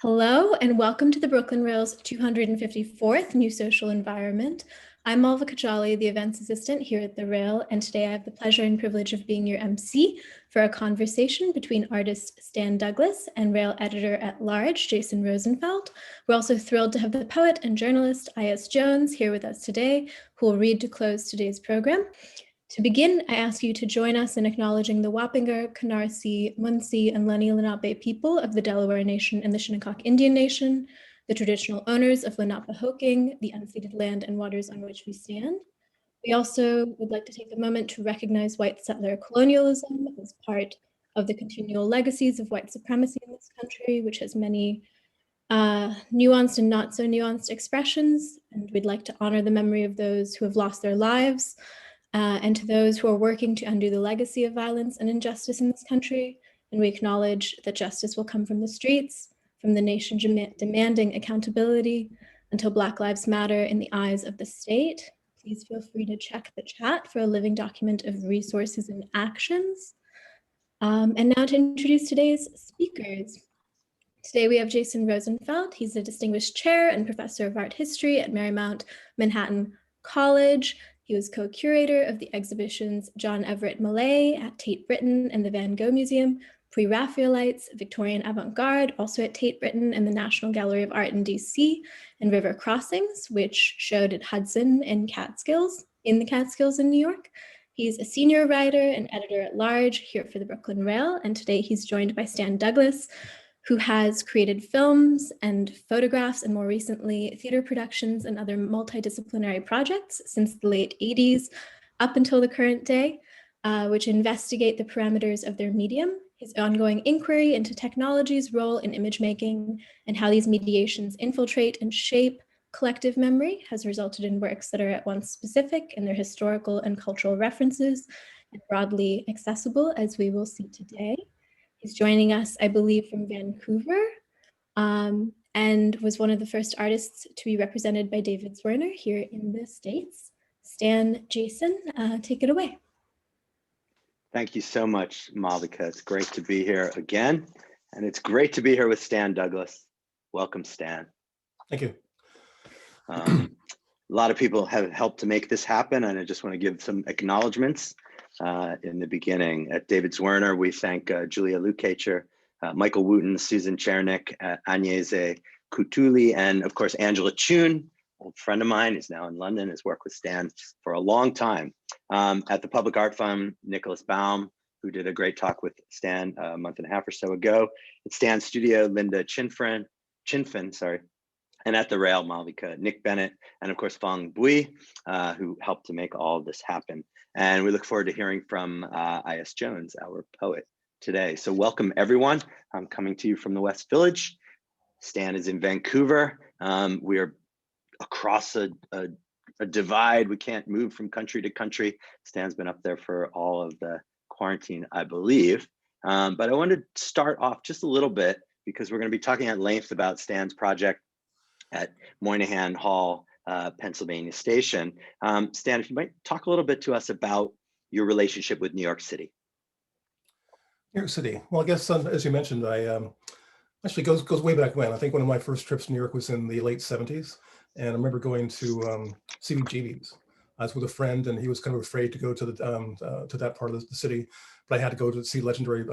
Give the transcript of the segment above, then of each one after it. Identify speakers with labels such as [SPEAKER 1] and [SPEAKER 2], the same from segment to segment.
[SPEAKER 1] Hello and welcome to the Brooklyn Rail's 254th New Social Environment. I'm Malva Kajali, the events assistant here at the Rail, and today I have the pleasure and privilege of being your MC for a conversation between artist Stan Douglas and Rail Editor-at-Large Jason Rosenfeld. We're also thrilled to have the poet and journalist I.S. Jones here with us today, who will read to close today's program. To begin, I ask you to join us in acknowledging the Wappinger, Canarsie, Munsee, and Lenni Lenape people of the Delaware Nation and the Shinnecock Indian Nation, the traditional owners of Lenapehoking, the unceded land and waters on which we stand. We also would like to take a moment to recognize white settler colonialism as part of the continual legacies of white supremacy in this country, which has many nuanced and not so nuanced expressions, and we'd like to honor the memory of those who have lost their lives, and to those who are working to undo the legacy of violence and injustice in this country. And we acknowledge that justice will come from the streets, from the nation demanding accountability until Black Lives Matter in the eyes of the state. Please feel free to check the chat for a living document of resources and actions. And now to introduce today's speakers. Today we have Jason Rosenfeld. He's a distinguished chair and professor of art history at Marymount Manhattan College. He was co-curator of the exhibitions John Everett Millais at Tate Britain and the Van Gogh Museum, Pre-Raphaelites, Victorian Avant-Garde, also at Tate Britain and the National Gallery of Art in DC, and River Crossings, which showed at Hudson and in the Catskills in New York. He's a senior writer and editor-at-large here for the Brooklyn Rail, and today he's joined by Stan Douglas, who has created films and photographs and more recently theater productions and other multidisciplinary projects since the late 80s up until the current day, which investigate the parameters of their medium, his ongoing inquiry into technology's role in image making and how these mediations infiltrate and shape collective memory has resulted in works that are at once specific in their historical and cultural references and broadly accessible, as we will see today. He's joining us, I believe, from Vancouver, and was one of the first artists to be represented by David Zwirner here in the States. Stan, Jason, take it away.
[SPEAKER 2] Thank you so much, Malvika. It's great to be here again, and it's great to be here with Stan Douglas. Welcome, Stan.
[SPEAKER 3] Thank you.
[SPEAKER 2] A lot of people have helped to make this happen, and I just want to give some acknowledgements. In the beginning. At David Zwirner, we thank Julia Lukacher, Michael Wooten, Susan Chernick, Agnese Kutuli, and of course, Angela Chun, old friend of mine, is now in London, has worked with Stan for a long time. At the Public Art Fund, Nicholas Baum, who did a great talk with Stan a month and a half or so ago. At Stan's studio, Linda Chinfin, and at the Rail, Malvika, Nick Bennett, and of course, Fong Bui, who helped to make all of this happen. And we look forward to hearing from I.S. Jones, our poet, today. So welcome, everyone. I'm coming to you from the West Village. Stan is in Vancouver. We are across a divide. We can't move from country to country. Stan's been up there for all of the quarantine, I believe. But I wanted to start off just a little bit because we're going to be talking at length about Stan's project at Moynihan Hall, Pennsylvania Station. Stan, if you might talk a little bit to us about your relationship with New York City.
[SPEAKER 3] New York City. Well, I guess as you mentioned, I actually goes way back when. I think one of my first trips to New York was in the late 70s, and I remember going to CBGB's. I was with a friend, and he was kind of afraid to go to that part of the city, but I had to go to see legendary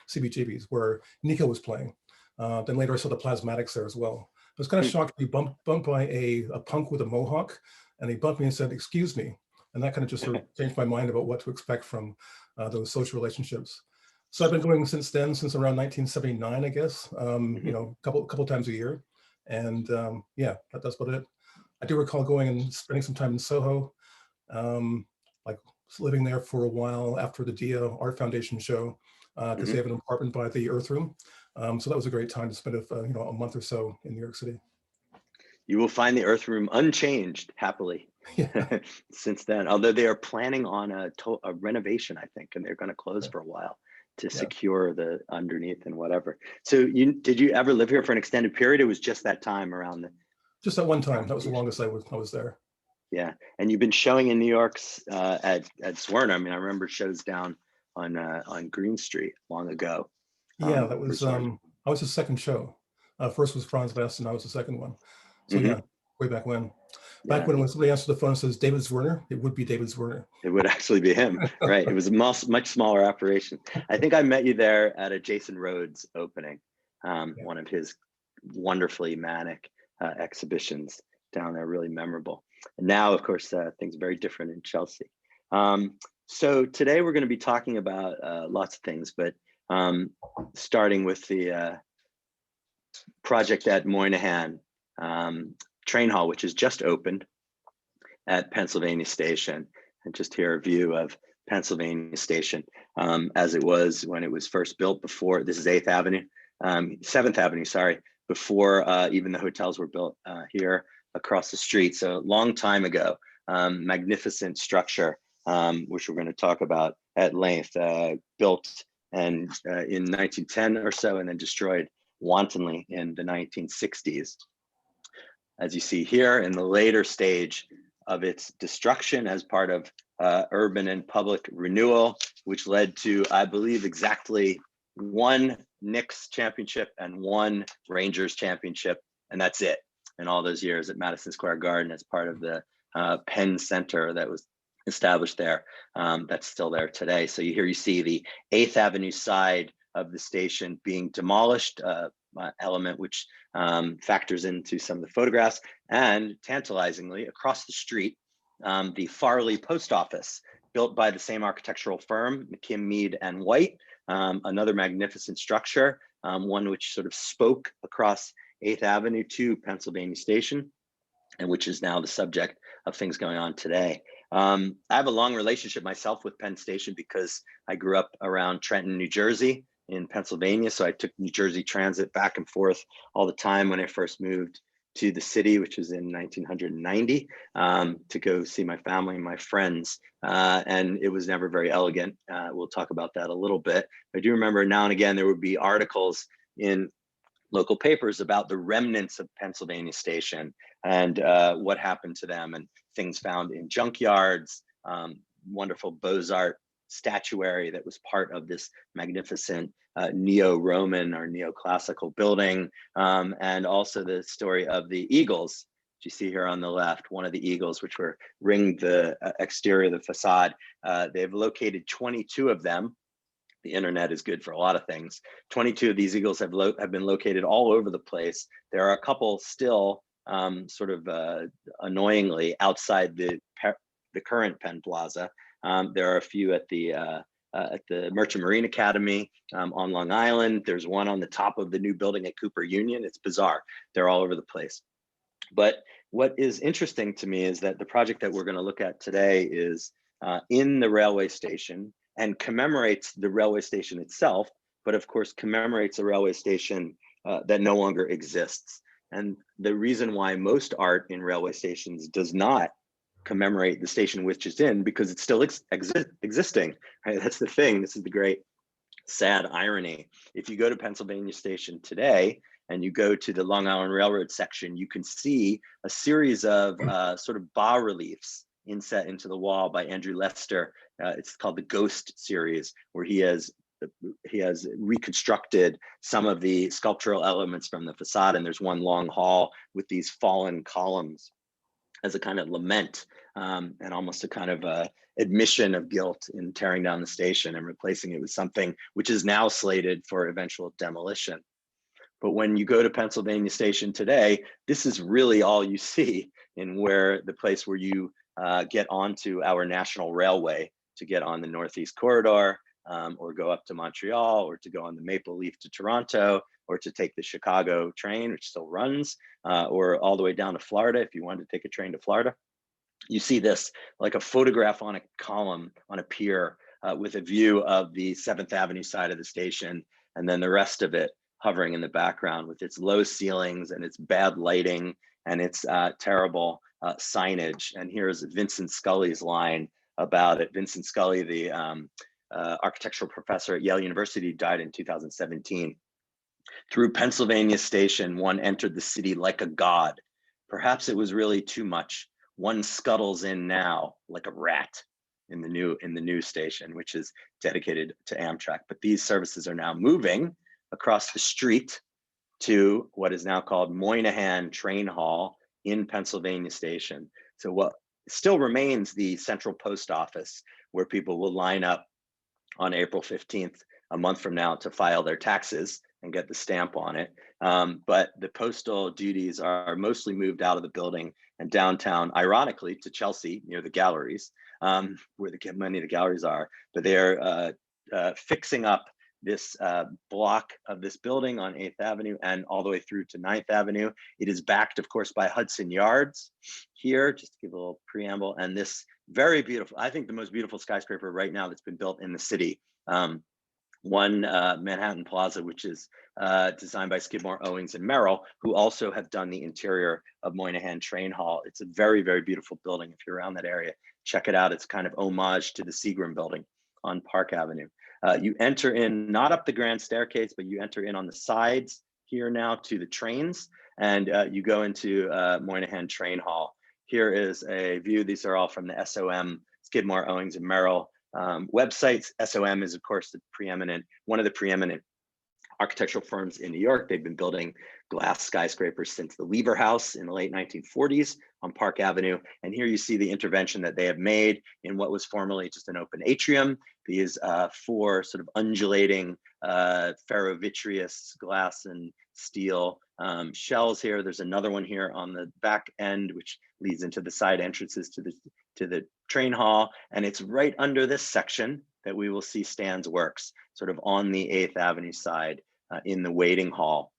[SPEAKER 3] CBGB's where Nico was playing. Then later I saw the Plasmatics there as well. I was kind of shocked to be bumped by a punk with a mohawk, and he bumped me and said, "Excuse me." And that kind of just sort of changed my mind about what to expect from those social relationships. So I've been going since then, since around 1979, I guess, you know, a couple times a year. And yeah, that's about it. I do recall going and spending some time in Soho, like living there for a while after the Dia Art Foundation show, because they have an apartment by the Earth Room. So that was a great time to spend you know, a month or so in New York City.
[SPEAKER 2] You will find the Earth Room unchanged, happily, since then. Although they are planning on a renovation, I think, and they're going to close for a while to secure the underneath and whatever. So did you ever live here for an extended period? It was just that time around the...
[SPEAKER 3] Just that one time. That was the longest I was there.
[SPEAKER 2] Yeah, and you've been showing in New York at Zwirner. I mean, I remember shows down on Green Street long ago.
[SPEAKER 3] Yeah, that was I was his second show. First was Franz West, and I was the second one. So
[SPEAKER 2] Mhm.
[SPEAKER 3] yeah, way back when. Back
[SPEAKER 2] Yeah.
[SPEAKER 3] when somebody answered the phone and says David Zwirner, it would be David Zwirner.
[SPEAKER 2] It would actually be him, right? It was a much smaller operation. I think I met you there at a Jason Rhodes opening, one of his wonderfully manic exhibitions down there, really memorable. And now, of course, things are very different in Chelsea. So today we're going to be talking about lots of things, but starting with the project at Moynihan Train Hall, which has just opened at Pennsylvania Station. And just here a view of Pennsylvania Station as it was when it was first built before. This is 7th Avenue, sorry, before even the hotels were built here across the street. So a long time ago, magnificent structure, which we're going to talk about at length, built and in 1910 or so, and then destroyed wantonly in the 1960s. As you see here, in the later stage of its destruction as part of urban and public renewal, which led to, I believe, exactly one Knicks championship and one Rangers championship, and that's it in all those years at Madison Square Garden as part of the Penn Center that was established there. That's still there today. So here you see the 8th Avenue side of the station being demolished, element which factors into some of the photographs, and tantalizingly across the street, the Farley Post Office, built by the same architectural firm, McKim, Mead and White, another magnificent structure, one which sort of spoke across 8th Avenue to Pennsylvania Station, and which is now the subject of things going on today. I have a long relationship myself with Penn Station because I grew up around Trenton, New Jersey, in Pennsylvania. So I took New Jersey Transit back and forth all the time when I first moved to the city, which was in 1990, to go see my family and my friends. And it was never very elegant. We'll talk about that a little bit. I do remember now and again, there would be articles in local papers about the remnants of Pennsylvania Station and what happened to them, and things found in junkyards, wonderful Beaux-Arts statuary that was part of this magnificent neo-Roman or neoclassical building, and also the story of the eagles, which you see here on the left, one of the eagles which were ringed the exterior of the facade. They've located 22 of them. The internet is good for a lot of things. 22 of these eagles have been located all over the place. There are a couple still sort of annoyingly outside the current Penn Plaza. There are a few at the Merchant Marine Academy on Long Island. There's one on the top of the new building at Cooper Union. It's bizarre. They're all over the place. But what is interesting to me is that the project that we're going to look at today is in the railway station and commemorates the railway station itself, but of course commemorates a railway station that no longer exists. And the reason why most art in railway stations does not commemorate the station which it's in, because it's still existing, right? That's the thing. This is the great sad irony. If you go to Pennsylvania Station today and you go to the Long Island Railroad section, you can see a series of sort of bas-reliefs inset into the wall by Andrew Lester. It's called the Ghost series, where he has reconstructed some of the sculptural elements from the facade. And there's one long hall with these fallen columns as a kind of lament and almost a kind of admission of guilt in tearing down the station and replacing it with something which is now slated for eventual demolition. But when you go to Pennsylvania Station today, this is really all you see in the place where you get onto our national railway to get on the Northeast Corridor, or go up to Montreal, or to go on the Maple Leaf to Toronto, or to take the Chicago train, which still runs, or all the way down to Florida if you wanted to take a train to Florida. You see this like a photograph on a column on a pier with a view of the 7th Avenue side of the station, and then the rest of it hovering in the background with its low ceilings and its bad lighting and its terrible signage. And here's Vincent Scully's line about it. Vincent Scully, the architectural professor at Yale University, died in 2017. Through Pennsylvania Station, one entered the city like a god. Perhaps it was really too much. One scuttles in now like a rat in the new station, which is dedicated to Amtrak. But these services are now moving across the street to what is now called Moynihan Train Hall in Pennsylvania Station. So what still remains the central post office, where people will line up on April 15th, a month from now, to file their taxes and get the stamp on it. But the postal duties are mostly moved out of the building and downtown, ironically, to Chelsea near the galleries, where many of the galleries are. But they're fixing up this block of this building on 8th Avenue and all the way through to 9th Avenue. It is backed, of course, by Hudson Yards here, just to give a little preamble. And this very beautiful, I think the most beautiful skyscraper right now that's been built in the city. One Manhattan Plaza, which is designed by Skidmore, Owings and Merrill, who also have done the interior of Moynihan Train Hall. It's a very, very beautiful building. If you're around that area, check it out. It's kind of homage to the Seagram building on Park Avenue. You enter in, not up the grand staircase, but you enter in on the sides here now to the trains, and you go into Moynihan Train Hall. Here is a view. These are all from the SOM, Skidmore, Owings and Merrill websites. SOM is, of course, one of the preeminent architectural firms in New York. They've been building glass skyscrapers since the Lever House in the late 1940s on Park Avenue. And here you see the intervention that they have made in what was formerly just an open atrium. These four sort of undulating ferrovitreous glass and steel shells here. There's another one here on the back end, which leads into the side entrances to the train hall. And it's right under this section that we will see Stan's works, sort of on the 8th Avenue side in the waiting hall.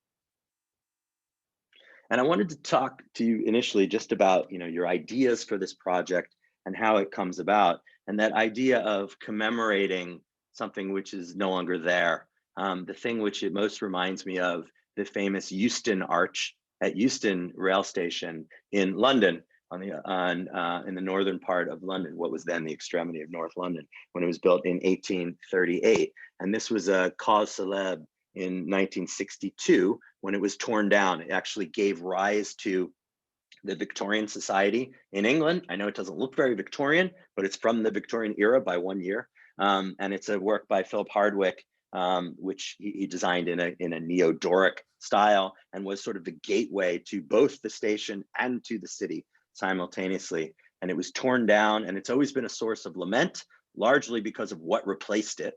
[SPEAKER 2] And I wanted to talk to you initially just about, your ideas for this project and how it comes about, and that idea of commemorating something which is no longer there. The thing which it most reminds me of, the famous Euston Arch at Euston Rail Station in London, in the northern part of London, what was then the extremity of North London, when it was built in 1838. And this was a cause célèbre in 1962 when it was torn down. It actually gave rise to the Victorian Society in England. I know it doesn't look very Victorian, but it's from the Victorian era by 1 year. And it's a work by Philip Hardwick, which he designed in a neo-Doric style, and was sort of the gateway to both the station and to the city simultaneously. And it was torn down, and it's always been a source of lament, largely because of what replaced it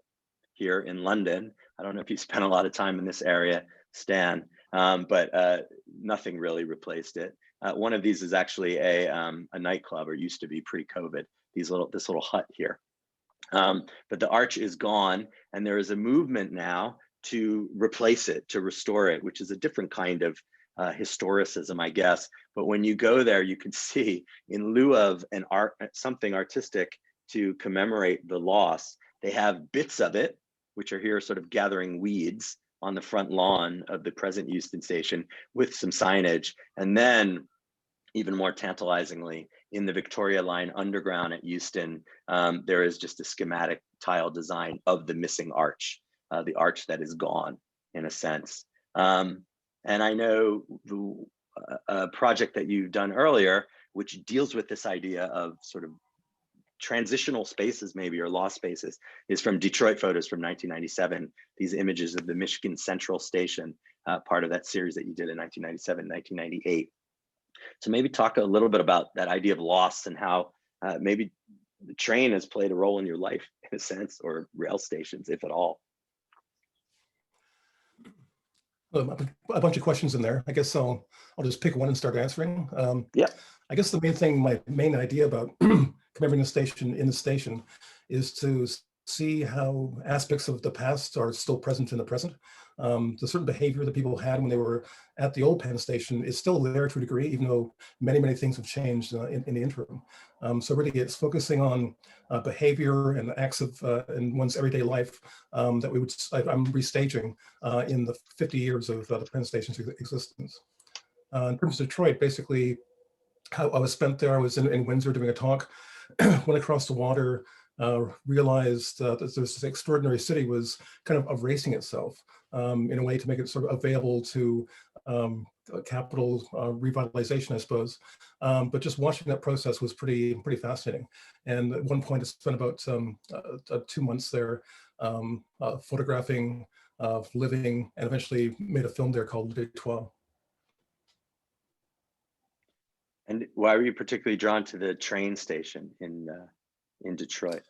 [SPEAKER 2] here in London. I don't know if you spent a lot of time in this area, Stan, but nothing really replaced it. One of these is actually a nightclub, or used to be pre-COVID, this little hut here. But the arch is gone, and there is a movement now to replace it, to restore it, which is a different kind of historicism, I guess. But when you go there, you can see, in lieu of something artistic to commemorate the loss, they have bits of it, which are here sort of gathering weeds on the front lawn of the present Euston Station with some signage. And then, even more tantalizingly, in the Victoria Line underground at Euston, there is just a schematic tile design of the missing arch, the arch that is gone, in a sense. And I know the project that you've done earlier, which deals with this idea of sort of transitional spaces, maybe, or lost spaces, is from Detroit Photos from 1997. These images of the Michigan Central Station, part of that series that you did in 1997, 1998. So maybe talk a little bit about that idea of loss, and how maybe the train has played a role in your life, in a sense, or rail stations, if at all.
[SPEAKER 3] A bunch of questions in there. I guess I'll just pick one and start answering.
[SPEAKER 2] Yeah.
[SPEAKER 3] I guess my main idea about commemorating the station in the station is to see how aspects of the past are still present in the present. The certain behavior that people had when they were at the old Penn Station is still there to a degree, even though many, many things have changed in the interim. So really, it's focusing on behavior and acts of in one's everyday life that I'm restaging in the 50 years of the Penn Station's existence. In terms of Detroit, basically, how I was spent there, I was in Windsor doing a talk, went across the water, realized that this extraordinary city was kind of erasing itself in a way to make it sort of available to capital revitalization, I suppose. But just watching that process was pretty fascinating. And at one point, I spent about 2 months there photographing of living, and eventually made a film there called Le Détour.
[SPEAKER 2] And why were you particularly drawn to the train station in Detroit?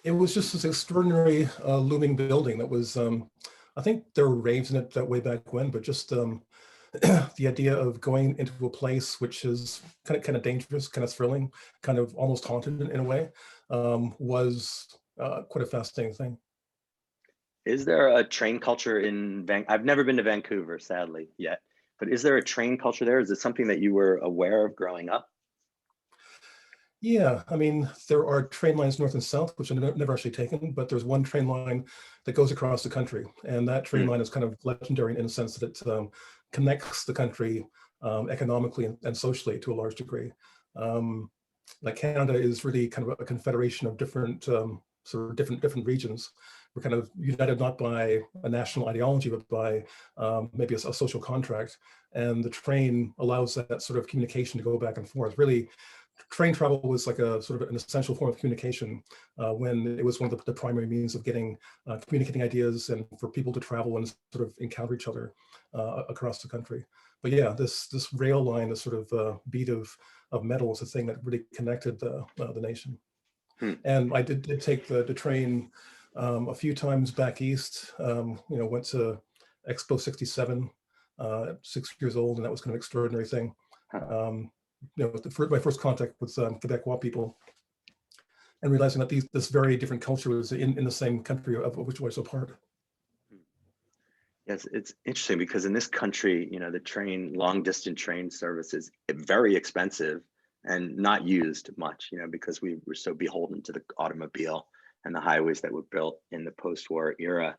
[SPEAKER 3] It was just this extraordinary looming building that was, I think there were raves in it that way back when, but just the idea of going into a place which is kind of dangerous, kind of thrilling, kind of almost haunted in a way, was quite a fascinating thing.
[SPEAKER 2] Is there a train culture in I've never been to Vancouver, sadly, yet, but is there a train culture there? Is it something that you were aware of growing up?
[SPEAKER 3] Yeah, I mean, there are train lines north and south, which I've never actually taken, but there's one train line that goes across the country. And that train line is kind of legendary in the sense that it connects the country economically and socially to a large degree. Like Canada is really kind of a confederation of different sort of different regions. We're kind of united not by a national ideology, but by maybe a social contract. And the train allows that sort of communication to go back and forth. Really, train travel was like a sort of an essential form of communication when it was one of the primary means of getting communicating ideas and for people to travel and sort of encounter each other across the country. But yeah, this rail line, this sort of bead of metal, was the thing that really connected the nation. And I did take the train a few times back east. Went to Expo 67 at 6 years old, and that was kind of an extraordinary thing. My first contact with Quebecois people, and realizing that this very different culture was in the same country of which was a part.
[SPEAKER 2] Yes, it's interesting because in this country, the long distance train service is very expensive and not used much, because we were so beholden to the automobile and the highways that were built in the post-war era,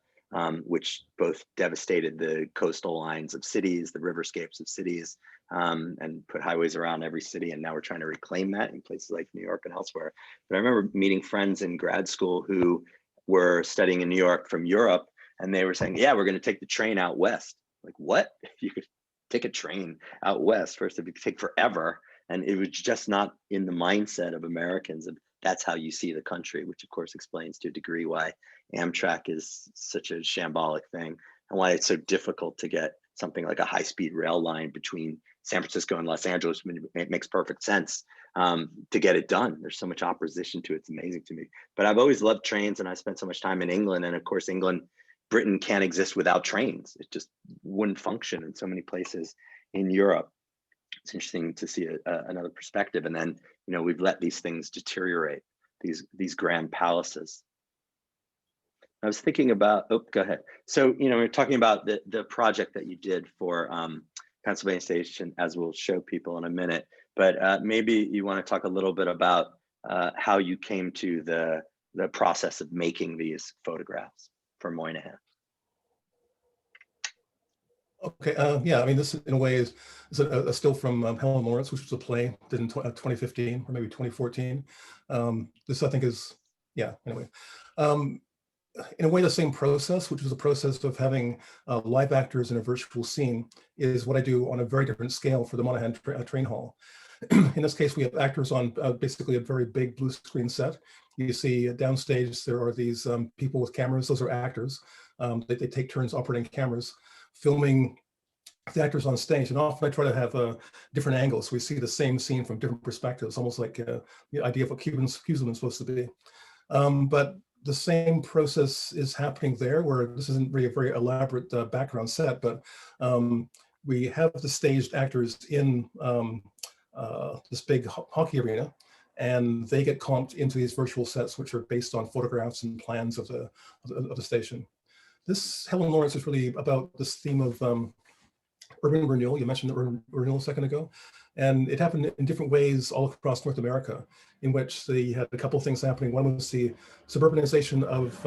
[SPEAKER 2] which both devastated the coastal lines of cities, the riverscapes of cities, and put highways around every city. And now we're trying to reclaim that in places like New York and elsewhere. But I remember meeting friends in grad school who were studying in New York from Europe, and they were saying, yeah, we're going to take the train out west. Like, what? You could take a train out west? First, it would take forever. And it was just not in the mindset of Americans. And that's how you see the country, which of course explains to a degree why Amtrak is such a shambolic thing and why it's so difficult to get something like a high-speed rail line between San Francisco and Los Angeles. It makes perfect sense to get it done. There's so much opposition to it. It's amazing to me. But I've always loved trains, and I spent so much time in England. And of course, Britain can't exist without trains. It just wouldn't function in so many places in Europe. It's interesting to see another perspective. And then, we've let these things deteriorate, these grand palaces. I was thinking about, go ahead. So, we're talking about the project that you did for Pennsylvania Station, as we'll show people in a minute, but maybe you want to talk a little bit about how you came to the process of making these photographs for Moynihan.
[SPEAKER 3] Okay, yeah, I mean, this in a way is a still from Helen Lawrence, which was a play did in 2015 or maybe 2014. This, I think, is, yeah, anyway. In a way, the same process, which was a process of having live actors in a virtual scene, is what I do on a very different scale for the Moynihan Train Hall. In this case, we have actors on basically a very big blue screen set. You see downstage, there are these people with cameras. Those are actors. They take turns operating cameras, filming the actors on stage. And often I try to have different angles, so we see the same scene from different perspectives, almost like the idea of what Cubans are supposed to be. But the same process is happening there, where this isn't really a very elaborate background set, but we have the staged actors in this big hockey arena, and they get comped into these virtual sets, which are based on photographs and plans of the station. This Helen Lawrence is really about this theme of urban renewal. You mentioned urban renewal a second ago, and it happened in different ways all across North America, in which they had a couple of things happening. One was the suburbanization of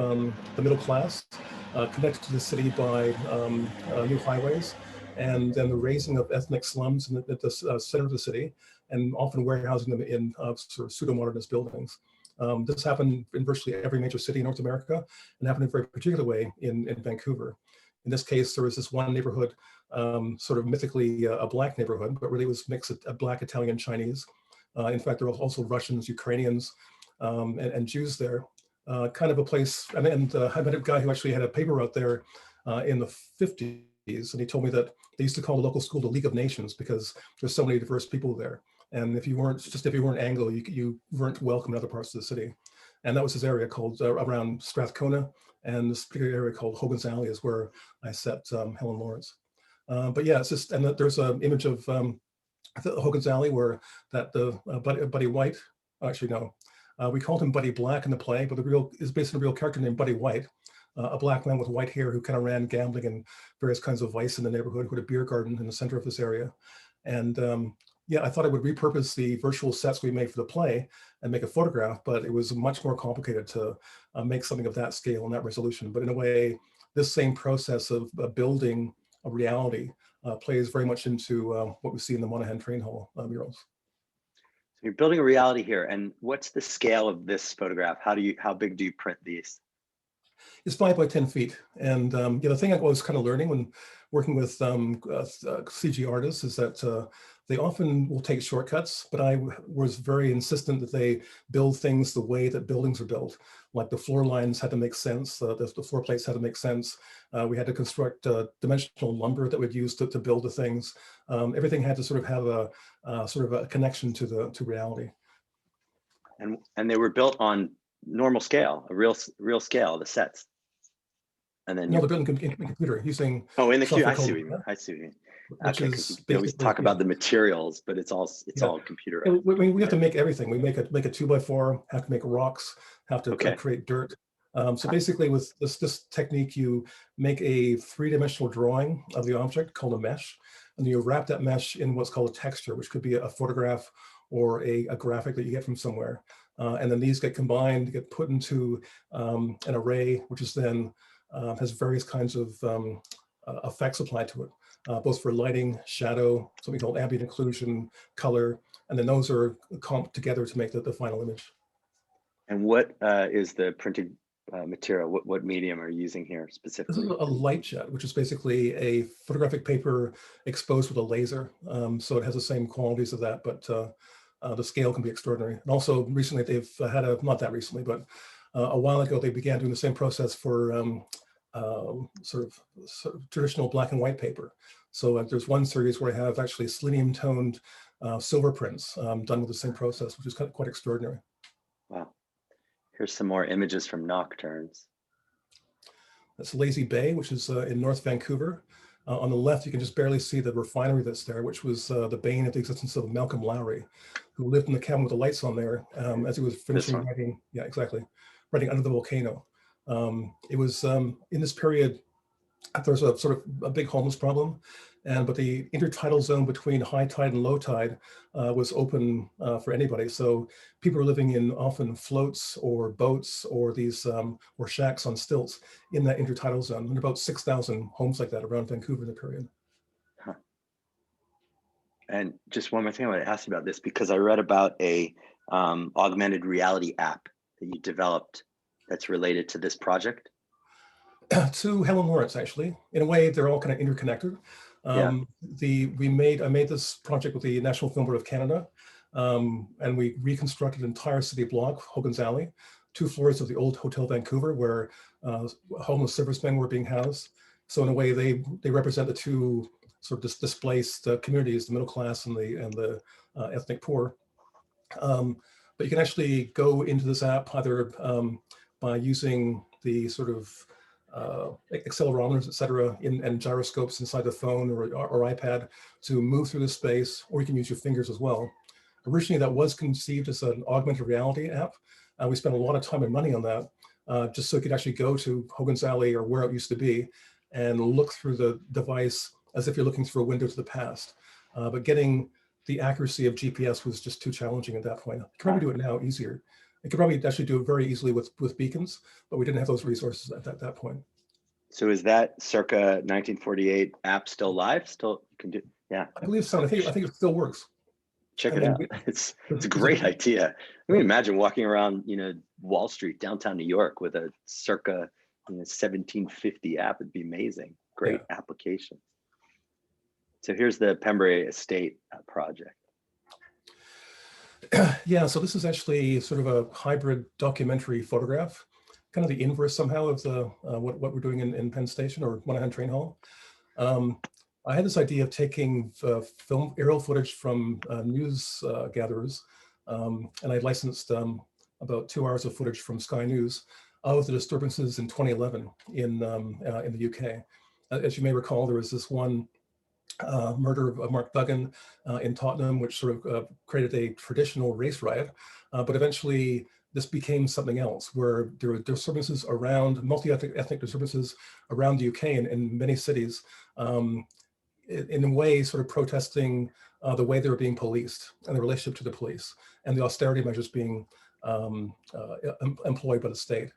[SPEAKER 3] the middle class, connected to the city by new highways, and then the raising of ethnic slums at the center of the city, and often warehousing them in sort of pseudo-modernist buildings. This happened in virtually every major city in North America, and happened in a very particular way in Vancouver. In this case, there was this one neighborhood, sort of mythically a Black neighborhood, but really was mixed of Black, Italian, Chinese. In fact, there were also Russians, Ukrainians, and Jews there. kind of a place, and I met a guy who actually had a paper out there in the 50s, and he told me that they used to call the local school the League of Nations because there's so many diverse people there. And if you weren't Anglo, you weren't welcome in other parts of the city. And that was his area called around Strathcona, and this particular area called Hogan's Alley is where I set Helen Lawrence. But yeah, it's just, and there's an image of Hogan's Alley where that Buddy White, actually no, we called him Buddy Black in the play, but is based on a real character named Buddy White, a black man with white hair who kind of ran gambling and various kinds of vice in the neighborhood, who had a beer garden in the center of this area. And yeah, I thought I would repurpose the virtual sets we made for the play and make a photograph, but it was much more complicated to make something of that scale and that resolution. But in a way, this same process of building a reality plays very much into what we see in the Monaghan Train Hall murals.
[SPEAKER 2] So you're building a reality here, and what's the scale of this photograph? How big do you print these?
[SPEAKER 3] It's 5 by 10 feet. And yeah, the thing I was kind of learning when working with CG artists is that they often will take shortcuts, but I was very insistent that they build things the way that buildings are built. Like the floor lines had to make sense, the floor plates had to make sense. We had to construct dimensional lumber that we'd use to build the things. Everything had to sort of have a connection to reality.
[SPEAKER 2] And they were built on normal scale, a real scale, the sets. And then
[SPEAKER 3] no, they're built in computer using.
[SPEAKER 2] Oh, in the computer. I see what you mean. I see what you mean. Okay, we always talk about the materials, but it's all computerized.
[SPEAKER 3] We have to make everything. We make a 2x4, have to make rocks, have to create dirt. So basically with this technique, you make a 3-dimensional drawing of the object called a mesh, and you wrap that mesh in what's called a texture, which could be a photograph or a graphic that you get from somewhere. And then these get combined, get put into an array, which is then has various kinds of effects applied to it, both for lighting, shadow, something called ambient occlusion, color, and then those are comped together to make the final image.
[SPEAKER 2] And what is the printed material? What medium are you using here specifically?
[SPEAKER 3] This is a light jet, which is basically a photographic paper exposed with a laser. So it has the same qualities of that, but the scale can be extraordinary. And also recently they've had not that recently, but a while ago they began doing the same process for sort of traditional black and white paper. So there's one series where I have actually selenium toned silver prints done with the same process, which is quite extraordinary.
[SPEAKER 2] Wow. Here's some more images from Nocturnes.
[SPEAKER 3] That's Lazy Bay, which is in North Vancouver. On the left, you can just barely see the refinery that's there, which was the bane of the existence of Malcolm Lowry, who lived in the cabin with the lights on there as he was finishing writing. Yeah, exactly. Writing Under the Volcano. It was in this period, there was a sort of a big homeless problem, but the intertidal zone between high tide and low tide was open for anybody. So people were living in often floats or boats or these or shacks on stilts in that intertidal zone. And about 6,000 homes like that around Vancouver in the period.
[SPEAKER 2] Huh. And just one more thing I want to ask you about this, because I read about a augmented reality app that you developed that's related to this project.
[SPEAKER 3] To Helen Lawrence, actually. In a way, they're all kind of interconnected. I made this project with the National Film Board of Canada, and we reconstructed an entire city block, Hogan's Alley, 2 floors of the old Hotel Vancouver, where homeless servicemen were being housed. So in a way, they represent the 2 sort of displaced communities, the middle class and the ethnic poor. But you can actually go into this app either by using the sort of accelerometers, et cetera, and gyroscopes inside the phone or iPad to move through the space, or you can use your fingers as well. Originally, that was conceived as an augmented reality app. We spent a lot of time and money on that, just so you could actually go to Hogan's Alley or where it used to be and look through the device as if you're looking through a window to the past. But getting the accuracy of GPS was just too challenging at that point. You can probably do it now easier. You could probably actually do it very easily with beacons, but we didn't have those resources at that point.
[SPEAKER 2] So is that circa 1948 app still live? Still can do? Yeah,
[SPEAKER 3] I believe so. I think it still works.
[SPEAKER 2] Check it out. It's a great idea. I mean, imagine walking around, Wall Street, downtown New York, with a circa 1750 app. It'd be amazing. Great application. So here's the Pembury Estate project.
[SPEAKER 3] Yeah, so this is actually sort of a hybrid documentary photograph. kind of the inverse somehow of the what we're doing in Penn Station or Monahan Train Hall. I had this idea of taking film aerial footage from news gatherers, and I licensed about 2 hours of footage from Sky News of the disturbances in 2011 in the UK. As you may recall, there was this one murder of Mark Duggan in Tottenham, which sort of created a traditional race riot, but eventually this became something else, where there were disturbances around, multi-ethnic disturbances around the UK and in many cities, in a way sort of protesting the way they were being policed and the relationship to the police and the austerity measures being employed by the state.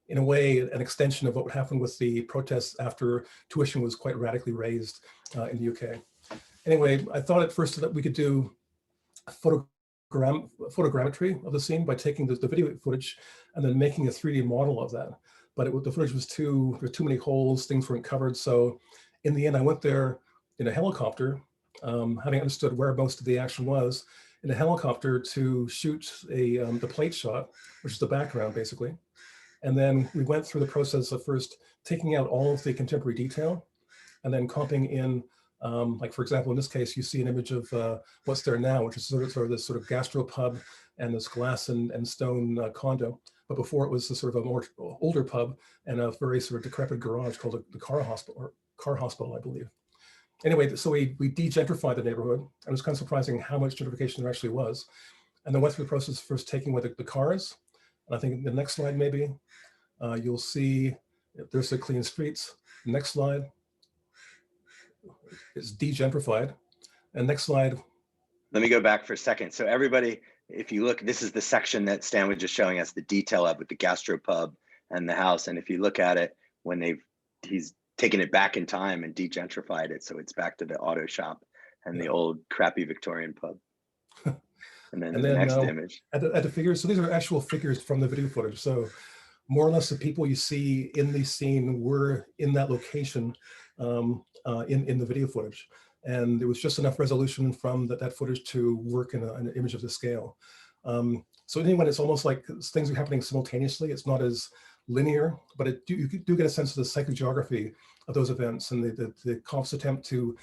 [SPEAKER 3] In a way, an extension of what would happen with the protests after tuition was quite radically raised in the UK. Anyway, I thought at first that we could do photogrammetry of the scene by taking the video footage and then making a 3D model of that. But the footage was there were too many holes, things weren't covered. So in the end, I went there in a helicopter, having understood where most of the action was, in a helicopter to shoot the plate shot, which is the background basically. And then we went through the process of first taking out all of the contemporary detail and then comping in, like for example, in this case, you see an image of what's there now, which is sort of this sort of gastropub and this glass and stone condo. But before it was a sort of a more older pub and a very sort of decrepit garage called the car hospital, I believe. Anyway, so we de-gentrified the neighborhood. And it was kind of surprising how much gentrification there actually was. And then went through the process of first taking away the cars. And I think the next slide, maybe, you'll see there's the clean streets. Next slide is de-gentrified. And next slide.
[SPEAKER 2] Let me go back for a second. So everybody, if you look, this is the section that Stan was just showing us the detail of with the gastropub and the house. And if you look at it, when he's taken it back in time and de-gentrified it, so it's back to the auto shop and the old crappy Victorian pub. And then the next image. At
[SPEAKER 3] the figures, so these are actual figures from the video footage. So more or less the people you see in the scene were in that location in the video footage. And there was just enough resolution from that footage to work in an image of the scale. So anyway, it's almost like things are happening simultaneously. It's not as linear, but you do get a sense of the psychogeography of those events and the cops' attempt to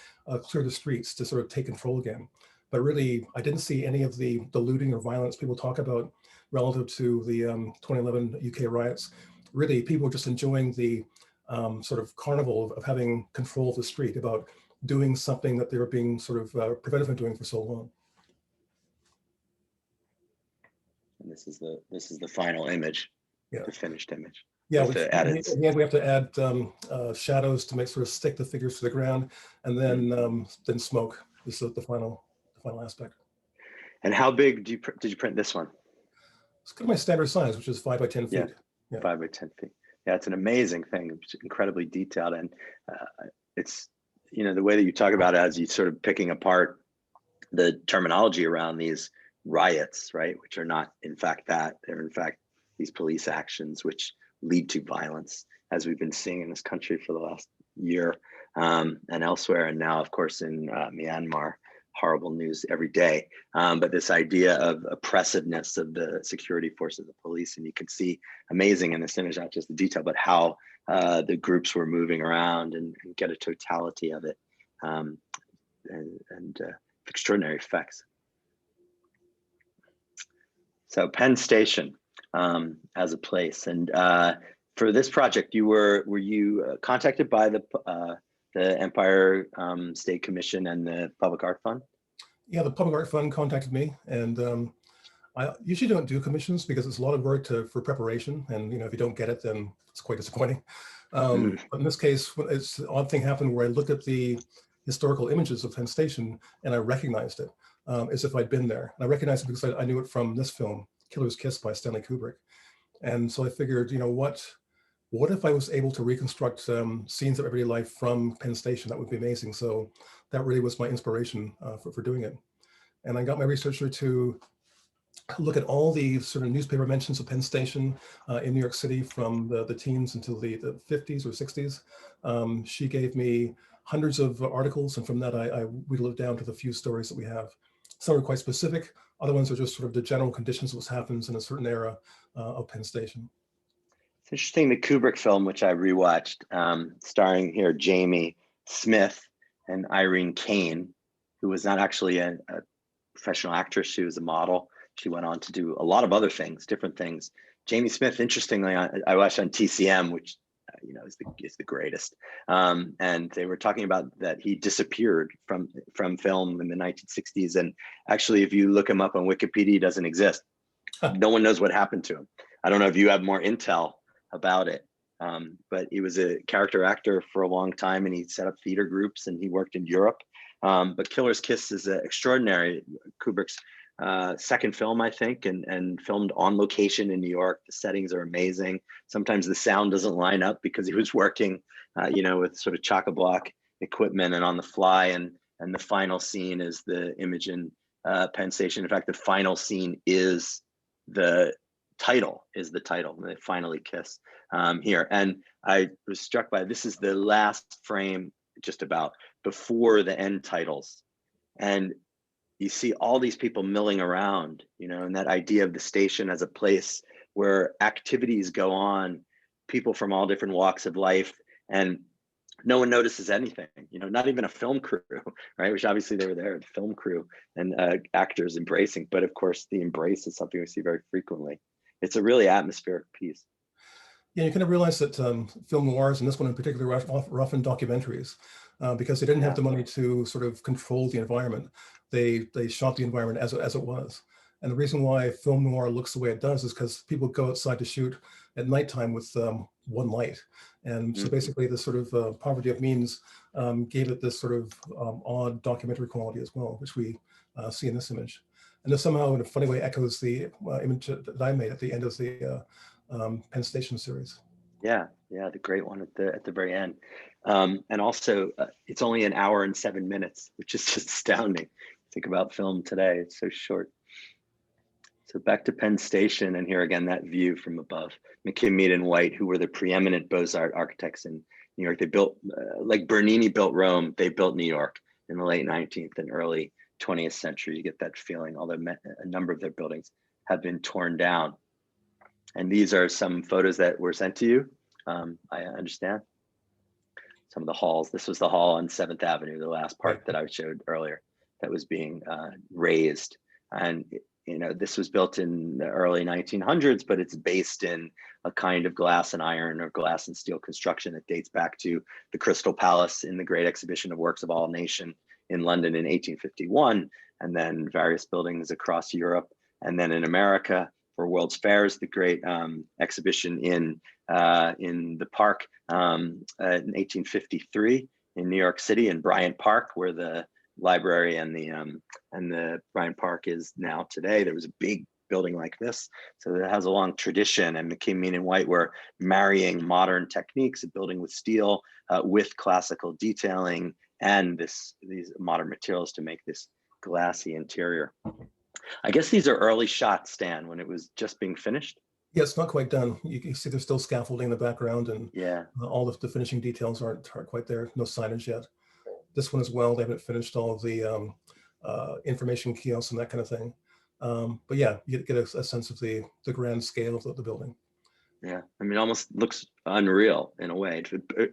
[SPEAKER 3] clear the streets to sort of take control again. But really, I didn't see any of the looting or violence people talk about relative to the 2011 UK riots. Really, people were just enjoying the sort of carnival of having control of the street, about doing something that they were being sort of prevented from doing for so long.
[SPEAKER 2] And this is the final image, the finished image.
[SPEAKER 3] Yeah, in the end we have to add shadows to make sort of stick the figures to the ground, and then smoke. This is the final aspect.
[SPEAKER 2] And how big did you print this one?
[SPEAKER 3] It's kind of my standard size, which is 5 by 10 feet.
[SPEAKER 2] Yeah, 5 by 10 feet. Yeah, it's an amazing thing. It's incredibly detailed, and it's, you know, the way that you talk about it as you sort of picking apart the terminology around these riots, right? Which are not in fact that, they're in fact these police actions which lead to violence, as we've been seeing in this country for the last year and elsewhere, and now of course in Myanmar. Horrible news every day, but this idea of oppressiveness of the security forces, the police, and you can see amazing in this image, not just the detail, but how the groups were moving around and get a totality of it, and extraordinary effects. So Penn Station as a place, and for this project, were you contacted by the Empire State Commission and the Public Art Fund? Yeah, the Public Art Fund contacted me, and I usually don't do commissions because it's a lot of work for preparation, and if you don't get it, then it's quite disappointing. But in this case, it's an odd thing happened where I looked at the historical images of Penn Station and I recognized it as if I'd been there. And I recognized it because I knew it from this film, Killer's Kiss by Stanley Kubrick. And so I figured, what if I was able to reconstruct scenes of everyday life from Penn Station? That would be amazing. So that really was my inspiration for doing it. And I got my researcher to look at all the sort of newspaper mentions of Penn Station in New York City from the teens until the 50s or 60s. She gave me hundreds of articles, and from that I whittled it down to the few stories that we have. Some are quite specific, other ones are just sort of the general conditions of what happens in a certain era of Penn Station. It's interesting, the Kubrick film, which I rewatched, starring here Jamie Smith and Irene Kane, who was not actually a professional actress. She was a model. She went on to do a lot of other things, different things. Jamie Smith, interestingly, I watched on TCM, which is the greatest. And they were talking about that he disappeared from film in the 1960s. And actually, if you look him up on Wikipedia, he doesn't exist. No one knows what happened to him. I don't know if you have more intel about it, but he was a character actor for a long time, and he set up theater groups, and he worked in Europe. But Killer's Kiss is extraordinary. Kubrick's second film, I think, and filmed on location in New York. The settings are amazing. Sometimes the sound doesn't line up because he was working, with sort of chock-a-block equipment and on the fly. And the final scene is the image in Penn Station. In fact, the final scene is the title, they finally kiss here. And I was struck by, this is the last frame just about before the end titles. And you see all these people milling around, and that idea of the station as a place where activities go on, people from all different walks of life, and no one notices anything, not even a film crew, right? Which obviously they were there, the film crew and actors embracing. But of course, the embrace is something we see very frequently. It's a really atmospheric piece.
[SPEAKER 3] Yeah, you kind of realize that film noirs, and this one in particular, are often documentaries because they didn't have the money to sort of control the environment. They shot the environment as it was. And the reason why film noir looks the way it does is because people go outside to shoot at nighttime with one light. And so basically the sort of poverty of means gave it this sort of odd documentary quality as well, which we see in this image. And this somehow in a funny way echoes the image that I made at the end of the Penn Station series.
[SPEAKER 2] Yeah, the great one at the very end. And also it's only an hour and 7 minutes, which is just astounding. Think about film today, it's so short. So back to Penn Station, and here again, that view from above. McKim, Mead, and White, who were the preeminent Beaux-Arts architects in New York. They built, like Bernini built Rome, they built New York in the late 19th and early 20th century. You get that feeling, although a number of their buildings have been torn down. And these are some photos that were sent to you, I understand. Some of the halls. This was the hall on 7th Avenue, the last part that I showed earlier, that was being raised. And this was built in the early 1900s, but it's based in a kind of glass and iron or glass and steel construction that dates back to the Crystal Palace in the Great Exhibition of Works of All Nation in London in 1851, and then various buildings across Europe, and then in America for World's Fairs, the great exhibition in the park in 1853 in New York City in Bryant Park, where the library and the Bryant Park is now today. There was a big building like this, so it has a long tradition. And McKim, Mead, and White were marrying modern techniques of building with steel with classical detailing and these modern materials to make this glassy interior. I guess these are early shots, Stan, when it was just being finished.
[SPEAKER 3] Yeah, it's not quite done. You can see there's still scaffolding in the background, and all of the finishing details aren't quite there. No signage yet. This one as well, they haven't finished all of the information kiosks and that kind of thing. But yeah, you get a sense of the grand scale of the building.
[SPEAKER 2] Yeah, I mean, it almost looks unreal in a way.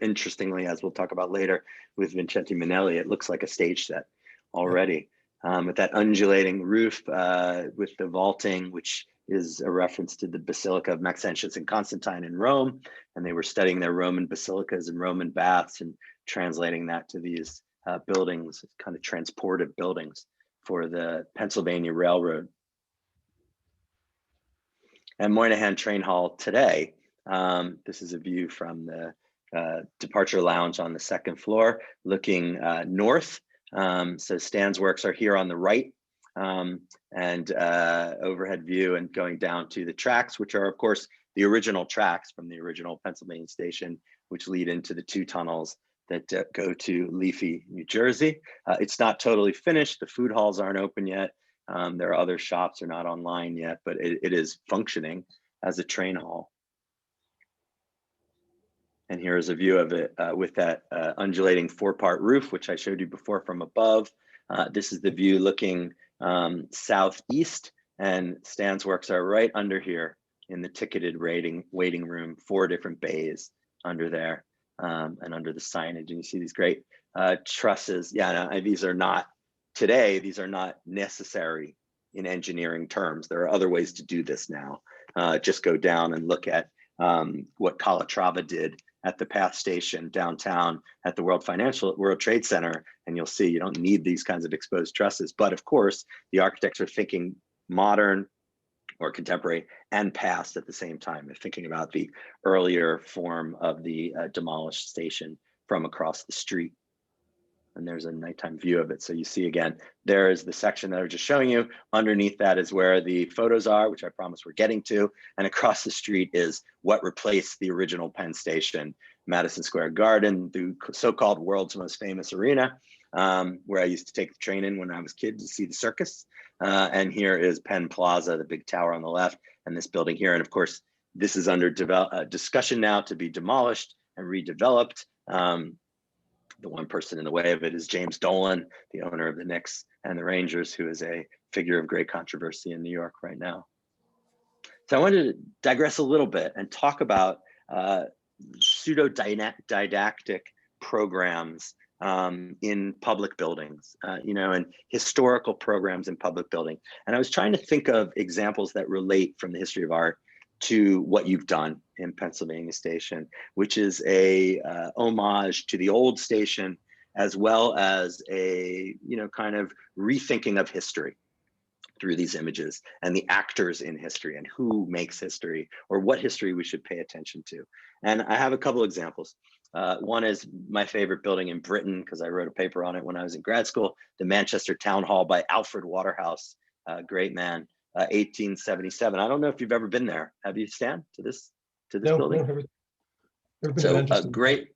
[SPEAKER 2] Interestingly, as we'll talk about later with Vincente Minnelli, it looks like a stage set already. With that undulating roof, with the vaulting, which is a reference to the Basilica of Maxentius and Constantine in Rome. And they were studying their Roman basilicas and Roman baths and translating that to these buildings, kind of transportive buildings for the Pennsylvania Railroad. And Moynihan Train Hall today, this is a view from the departure lounge on the second floor, looking north. So Stan's works are here on the right, and overhead view and going down to the tracks, which are of course the original tracks from the original Pennsylvania station, which lead into the two tunnels that go to Leafy, New Jersey. It's not totally finished. The food halls aren't open yet. There are other shops are not online yet, but it is functioning as a train hall. And here's a view of it with that undulating four-part roof, which I showed you before from above. This is the view looking southeast, and Stan's works are right under here in the ticketed waiting room, 4 different bays under there, and under the signage. And you see these great trusses. Yeah, no, these are not, today, these are not necessary in engineering terms. There are other ways to do this now. Just go down and look at what Calatrava did at the PATH station downtown at the World Trade Center, and you'll see you don't need these kinds of exposed trusses. But of course, the architects are thinking modern or contemporary and past at the same time. They're thinking about the earlier form of the demolished station from across the street. And there's a nighttime view of it. So you see again, there is the section that I was just showing you. Underneath that is where the photos are, which I promise we're getting to. And across the street is what replaced the original Penn Station, Madison Square Garden, the so-called world's most famous arena, where I used to take the train in when I was a kid to see the circus. And here is Penn Plaza, the big tower on the left, and this building here. And of course, this is under discussion now to be demolished and redeveloped. The one person in the way of it is James Dolan, the owner of the Knicks and the Rangers, who is a figure of great controversy in New York right now. So I wanted to digress a little bit and talk about pseudo-didactic programs in public buildings, and historical programs in public building. And I was trying to think of examples that relate from the history of art to what you've done in Pennsylvania Station, which is a homage to the old station, as well as a kind of rethinking of history through these images and the actors in history and who makes history or what history we should pay attention to. And I have a couple examples. One is my favorite building in Britain, because I wrote a paper on it when I was in grad school, the Manchester Town Hall by Alfred Waterhouse, great man. 1877. I don't know if you've ever been there. Have you, Stan, to this building?
[SPEAKER 3] No, never been
[SPEAKER 2] So
[SPEAKER 3] to
[SPEAKER 2] a great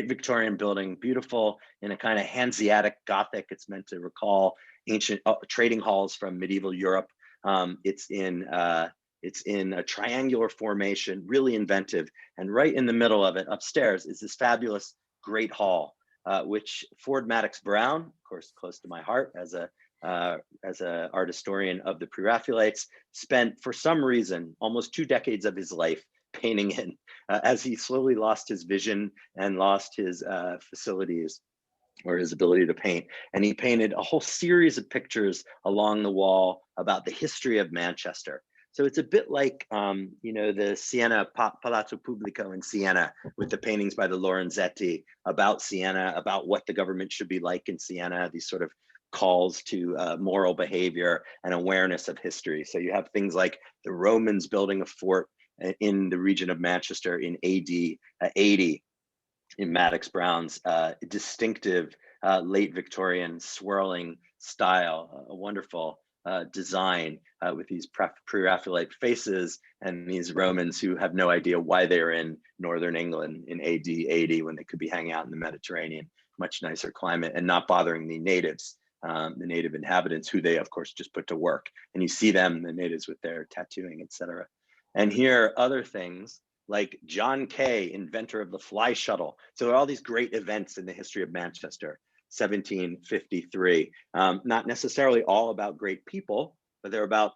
[SPEAKER 2] Victorian building, beautiful in a kind of Hanseatic Gothic. It's meant to recall ancient trading halls from medieval Europe. It's in a triangular formation, really inventive. And right in the middle of it, upstairs, is this fabulous Great Hall, which Ford Madox Brown, of course, close to my heart as a art historian of the Pre-Raphaelites, spent, for some reason, almost 2 decades of his life painting in, as he slowly lost his vision and lost his facilities or his ability to paint. And he painted a whole series of pictures along the wall about the history of Manchester. So it's a bit like, the Siena Palazzo Pubblico in Siena, with the paintings by the Lorenzetti about Siena, about what the government should be like in Siena, these sort of calls to moral behavior and awareness of history. So you have things like the Romans building a fort in the region of Manchester in AD 80 in Madox Brown's distinctive late Victorian swirling style, a wonderful design with these pre-Raphaelite faces and these Romans who have no idea why they're in Northern England in AD 80 when they could be hanging out in the Mediterranean, much nicer climate, and not bothering the natives. The native inhabitants, who they of course just put to work. And you see them, the natives, with their tattooing, etc. And here are other things like John Kay, inventor of the fly shuttle. So there are all these great events in the history of Manchester, 1753. Not necessarily all about great people, but they're about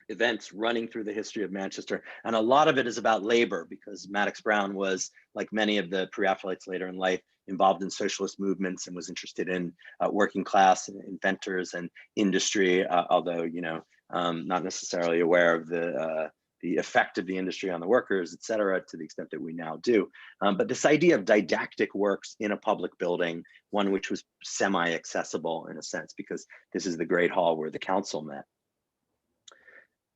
[SPEAKER 2] events running through the history of Manchester. And a lot of it is about labor, because Madox Brown was, like many of the Pre-Raphaelites later in life, involved in socialist movements and was interested in working class inventors and industry, although not necessarily aware of the effect of the industry on the workers, et cetera, to the extent that we now do. But this idea of didactic works in a public building, one which was semi-accessible in a sense, because this is the Great Hall where the council met.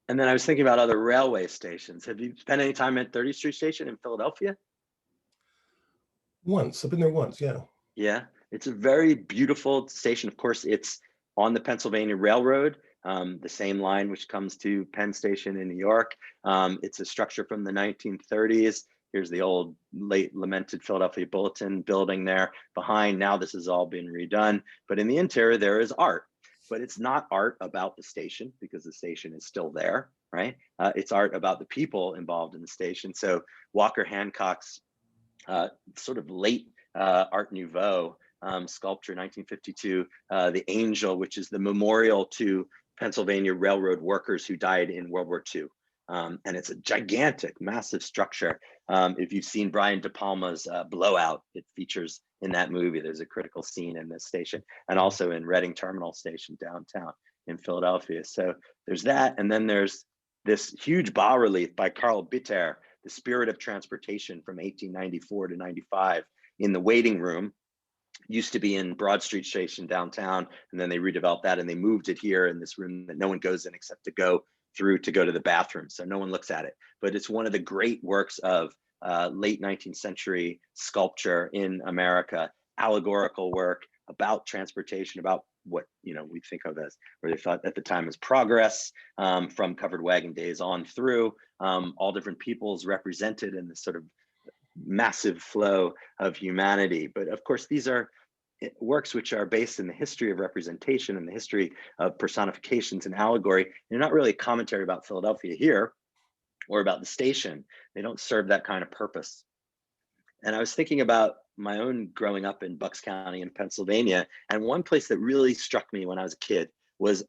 [SPEAKER 2] And then I was thinking about other railway stations. Have you spent any time at 30th Street Station in Philadelphia?
[SPEAKER 3] Once, I've been there once, yeah.
[SPEAKER 2] Yeah, it's a very beautiful station. Of course, it's on the Pennsylvania Railroad, the same line which comes to Penn Station in New York. It's a structure from the 1930s. Here's the old late lamented Philadelphia Bulletin building there behind. Now this has all been redone, but in the interior there is art. But it's not art about the station, because the station is still there, right? It's art about the people involved in the station. So Walker Hancock's sort of late Art Nouveau sculpture, 1952, the Angel, which is the memorial to Pennsylvania Railroad workers who died in World War II. And it's a gigantic, massive structure. If you've seen Brian De Palma's Blowout, it features in that movie. There's a critical scene in this station, and also in Reading Terminal Station downtown in Philadelphia. So there's that, and then there's this huge bas-relief by Carl Bitter, The Spirit of Transportation from 1894 to 95 in the waiting room. Used to be in Broad Street Station downtown, and then they redeveloped that and they moved it here in this room that no one goes in except to go through to go to the bathroom. So no one looks at it, but it's one of the great works of late 19th century sculpture in America, allegorical work about transportation, about what we think of as, or they thought at the time as progress, from covered wagon days on through, all different peoples represented in this sort of massive flow of humanity. But of course, these are works which are based in the history of representation and the history of personifications and allegory. They're not really a commentary about Philadelphia here or about the station. They don't serve that kind of purpose. And I was thinking about my own growing up in Bucks County in Pennsylvania, and one place that really struck me when I was a kid was,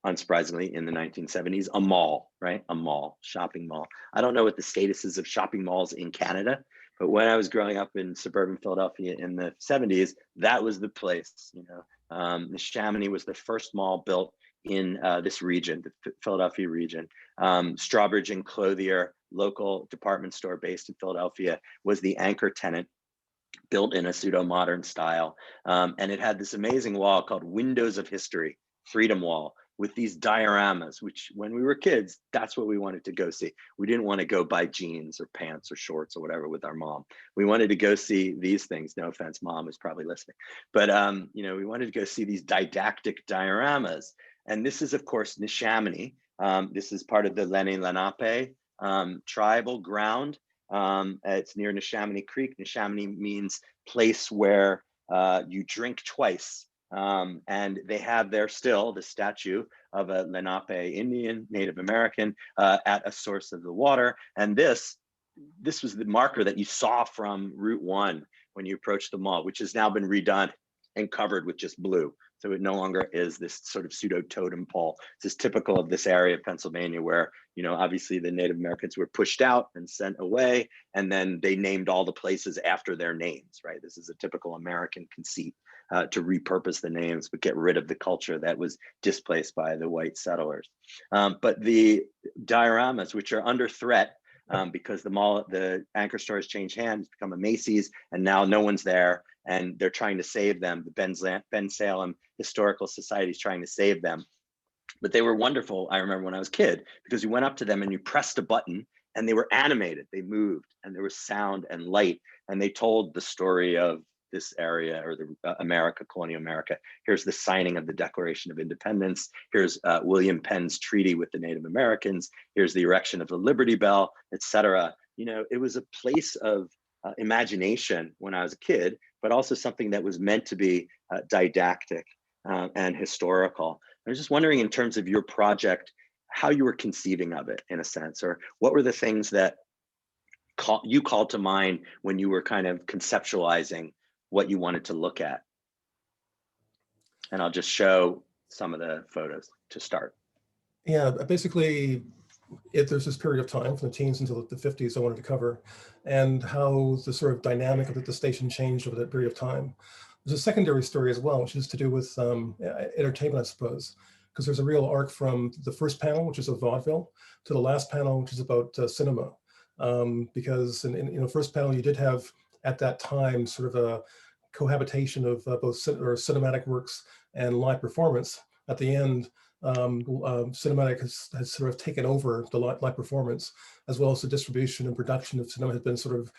[SPEAKER 2] unsurprisingly, in the 1970s, a mall, right? A mall, shopping mall. I don't know what the status is of shopping malls in Canada, but when I was growing up in suburban Philadelphia in the 70s, that was the place. The Chamonix was the first mall built in this region, the Philadelphia region. Strawbridge and Clothier, local department store based in Philadelphia, was the anchor tenant, built in a pseudo-modern style. And it had this amazing wall called Windows of History, Freedom Wall, with these dioramas, which when we were kids, that's what we wanted to go see. We didn't want to go buy jeans or pants or shorts or whatever with our mom. We wanted to go see these things. No offense, Mom is probably listening. But we wanted to go see these didactic dioramas. And this is, of course, Neshaminy. This is part of the Lenni-Lenape tribal ground. It's near Neshaminy Creek. Neshaminy means place where you drink twice. And they have there still the statue of a Lenape Indian, Native American, at a source of the water. And this was the marker that you saw from Route 1 when you approached the mall, which has now been redone and covered with just blue. So it no longer is this sort of pseudo totem pole. This is typical of this area of Pennsylvania where, obviously the Native Americans were pushed out and sent away, and then they named all the places after their names, right? This is a typical American conceit, to repurpose the names, but get rid of the culture that was displaced by the white settlers. But the dioramas, which are under threat, because the anchor stores changed hands, become a Macy's, and now no one's there, and they're trying to save them. The Ben Salem Historical Society is trying to save them. But they were wonderful, I remember when I was a kid, because you went up to them and you pressed a button and they were animated, they moved, and there was sound and light, and they told the story of this area, or the colonial America. Here's the signing of the Declaration of Independence. Here's William Penn's treaty with the Native Americans. Here's the erection of the Liberty Bell, etc. It was a place of imagination when I was a kid, but also something that was meant to be didactic and historical. I was just wondering, in terms of your project, how you were conceiving of it, in a sense, or what were the things that you called to mind when you were kind of conceptualizing what you wanted to look at. And I'll just show some of the photos to start.
[SPEAKER 3] Yeah, basically, there's this period of time from the teens until the 50s I wanted to cover, and how the sort of dynamic of the station changed over that period of time. There's a secondary story as well, which is to do with entertainment, I suppose, because there's a real arc from the first panel, which is of vaudeville, to the last panel, which is about cinema. Because in the first panel, you did have, at that time, sort of a cohabitation of both cinematic works and live performance. At the end, cinematic has sort of taken over the live performance, as well as the distribution and production of cinema has been sort of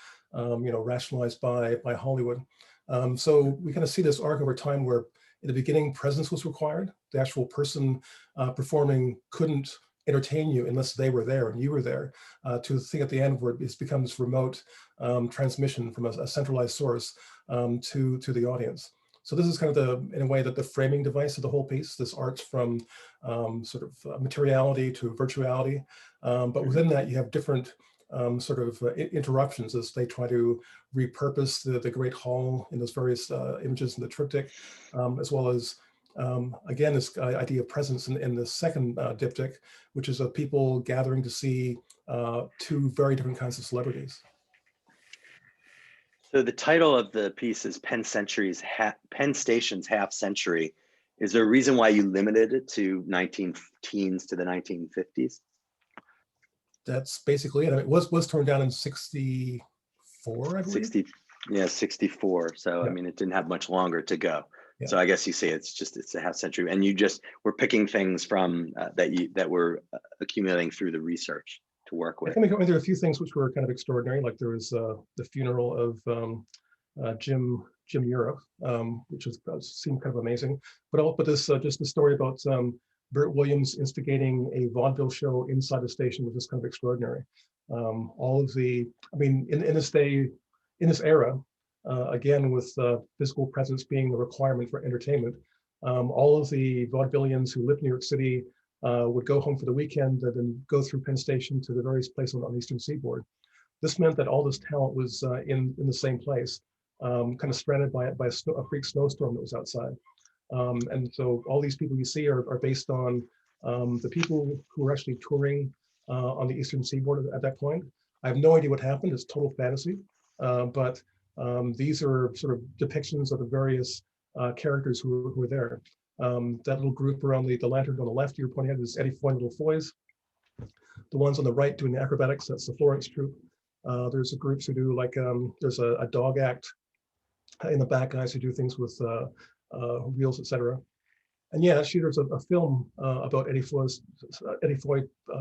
[SPEAKER 3] rationalized by Hollywood. So we kind of see this arc over time where, in the beginning, presence was required. The actual person performing couldn't entertain you unless they were there and you were there, to the thing at the end where it becomes remote transmission from a centralized source to the audience. So this is kind of in a way, that the framing device of the whole piece, this arts from sort of materiality to virtuality. But within that, you have different sort of interruptions as they try to repurpose the Great Hall in those various images in the triptych, as well as Again, this idea of presence in the second diptych, which is of people gathering to see two very different kinds of celebrities.
[SPEAKER 2] So the title of the piece is Penn Station's Half Century. Is there a reason why you limited it to 19 teens to the 1950s?
[SPEAKER 3] That's basically it. I mean, it was torn down in 64, I believe.
[SPEAKER 2] 64. So, yeah. I mean, it didn't have much longer to go. Yeah. So I guess you say it's a half century, and you just were picking things from that were accumulating through the research to work with.
[SPEAKER 3] I think there were a few things which were kind of extraordinary, like there was the funeral of Jim Europe, which seemed kind of amazing. But this just the story about Bert Williams instigating a vaudeville show inside the station was just kind of extraordinary. All of the, I mean, in this era, again with physical presence being a requirement for entertainment, all of the vaudevillians who lived in New York City would go home for the weekend and then go through Penn Station to the various places on the Eastern Seaboard. This meant that all this talent was in the same place, kind of stranded by a freak snowstorm that was outside. And so all these people you see are based on the people who were actually touring on the Eastern Seaboard at that point. I have no idea what happened. It's total fantasy, but these are sort of depictions of the various characters who were there. That little group around the lantern on the left you're pointing at is Eddie Foy and Little Foys. The ones on the right doing the acrobatics, that's the Florence troupe. There's groups who do like, there's a dog act in the back, guys who do things with wheels, etc. And yeah, actually there's a film about Eddie Foy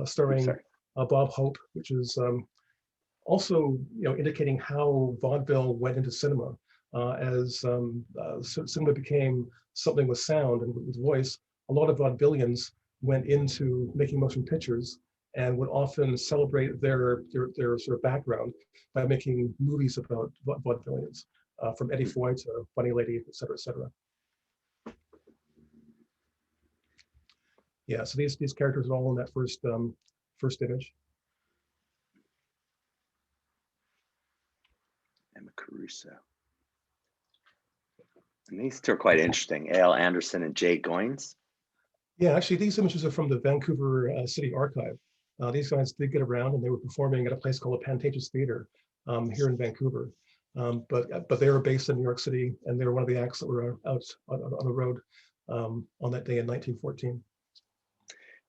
[SPEAKER 3] starring Bob Hope, which is also indicating how vaudeville went into cinema as cinema became something with sound and with voice. A lot of vaudevillians went into making motion pictures and would often celebrate their sort of background by making movies about vaudevillians, from Eddie Foy to Funny Lady, et cetera, et cetera. Yeah, so these characters are all in that first image.
[SPEAKER 2] Emma Caruso. And these two are quite interesting. A.L. Anderson and Jay Goins.
[SPEAKER 3] Yeah, actually, these images are from the Vancouver City Archive. These guys did get around, and they were performing at a place called the Pantages Theater here in Vancouver. But they were based in New York City, and they were one of the acts that were out on the road on that day in 1914.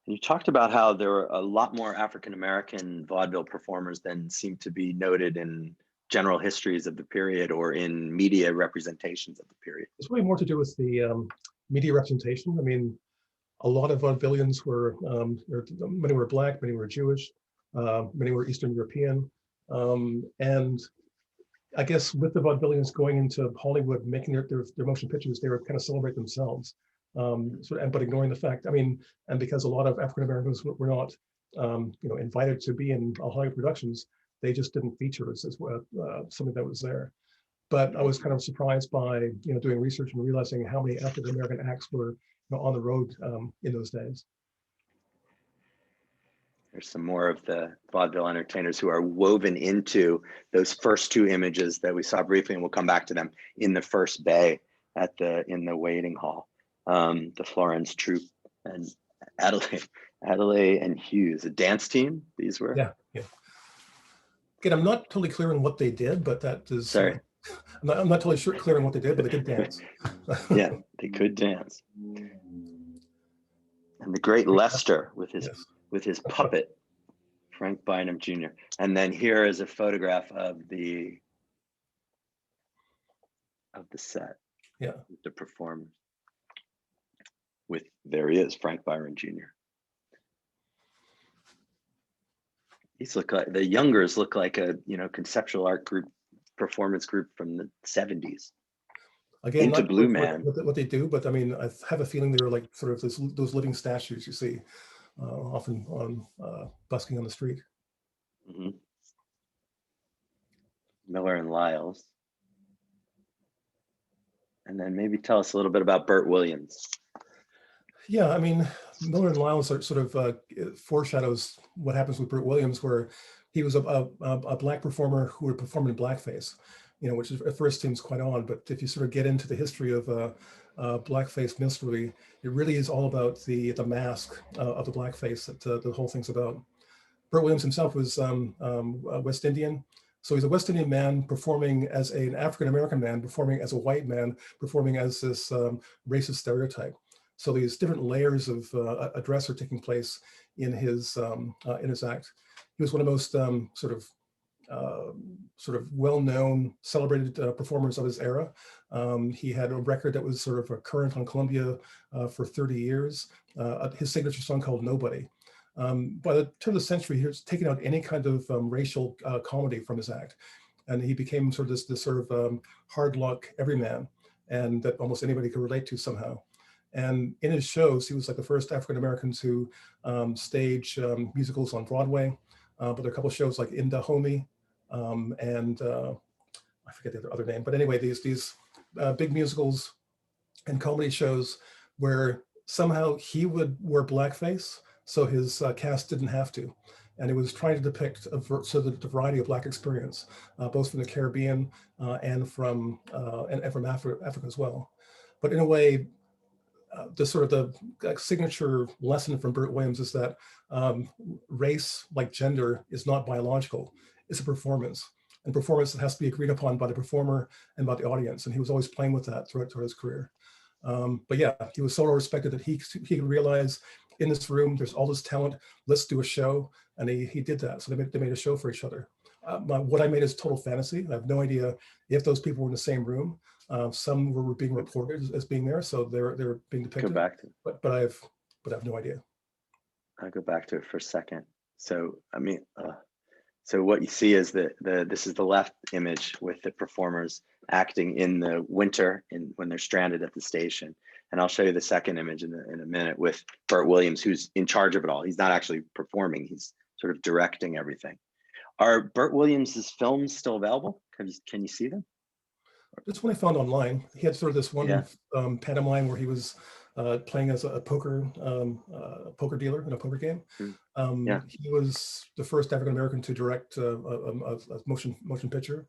[SPEAKER 2] You talked about how there were a lot more African-American vaudeville performers than seemed to be noted in general histories of the period or in media representations of the period.
[SPEAKER 3] It's really more to do with the media representation. I mean, a lot of vaudevillians were, many were Black, many were Jewish, many were Eastern European. And I guess with the vaudevillians going into Hollywood, making their motion pictures, they were kind of celebrate themselves. But ignoring the fact, I mean, and because a lot of African Americans were not, invited to be in Hollywood productions, they just didn't feature as something that was there. But I was kind of surprised by doing research and realizing how many African American acts were on the road in those days.
[SPEAKER 2] There's some more of the vaudeville entertainers who are woven into those first two images that we saw briefly, and we'll come back to them in the first bay in the waiting hall. The Florence troupe and Adelaide and Hughes, a dance team. These were.
[SPEAKER 3] Yeah. Again, I'm not totally clear on what they did, but that is.
[SPEAKER 2] Sorry.
[SPEAKER 3] I'm not totally clear on what they did, but they did dance.
[SPEAKER 2] Yeah, they could dance. And the great Lester with his puppet, Frank Bynum Jr. And then here is a photograph of the set.
[SPEAKER 3] Yeah.
[SPEAKER 2] With the performers. There he is, Frank Byron Jr. These look like, the youngers look like a conceptual art group, performance group from the 70s.
[SPEAKER 3] Again,
[SPEAKER 2] into Blue Man.
[SPEAKER 3] What they do, but I mean, I have a feeling they were like sort of those living statues you see often on busking on the street.
[SPEAKER 2] Mm-hmm. Miller and Lyles. And then maybe tell us a little bit about Bert Williams.
[SPEAKER 3] Yeah, I mean, Miller and Lyles are sort of foreshadows what happens with Bert Williams, where he was a Black performer who would perform in blackface, which at first seems quite odd, but if you sort of get into the history of blackface minstrelsy, it really is all about the mask of the blackface that the whole thing's about. Burt Williams himself was West Indian. So he's a West Indian man performing as an African-American man, performing as a white man, performing as this racist stereotype. So these different layers of a dress are taking place in his act. He was one of the most sort of well-known, celebrated performers of his era. He had a record that was sort of current on Columbia for 30 years. His signature song called Nobody. By the turn of the century, he was taking out any kind of racial comedy from his act. And he became sort of this sort of hard luck everyman, and that almost anybody could relate to somehow. And in his shows, he was like the first African-American to stage musicals on Broadway. But there are a couple of shows like In the Homie, and I forget the other name. But anyway, these big musicals and comedy shows where somehow he would wear blackface, so his cast didn't have to. And it was trying to depict the variety of Black experience, both from the Caribbean and from Africa as well. But in a way, the signature lesson from Burt Williams is that race, like gender, is not biological. It's a performance, and performance that has to be agreed upon by the performer and by the audience. And he was always playing with that throughout his career. But yeah, he was so well respected that he could realize, in this room, there's all this talent, let's do a show. And he did that. So they made a show for each other. What I made is total fantasy. I have no idea if those people were in the same room. Some were being reported as being there, so they're being depicted.
[SPEAKER 2] Go back to,
[SPEAKER 3] but I have no idea.
[SPEAKER 2] I'll go back to it for a second. So I mean, so what you see is this is the left image with the performers acting in the winter when they're stranded at the station. And I'll show you the second image in a minute with Burt Williams, who's in charge of it all. He's not actually performing; he's sort of directing everything. Are Burt Williams's films still available? Can you see them?
[SPEAKER 3] This one I found online. He had sort of this one pantomime where he was playing as a poker dealer in a poker game. He was the first African American to direct a motion picture,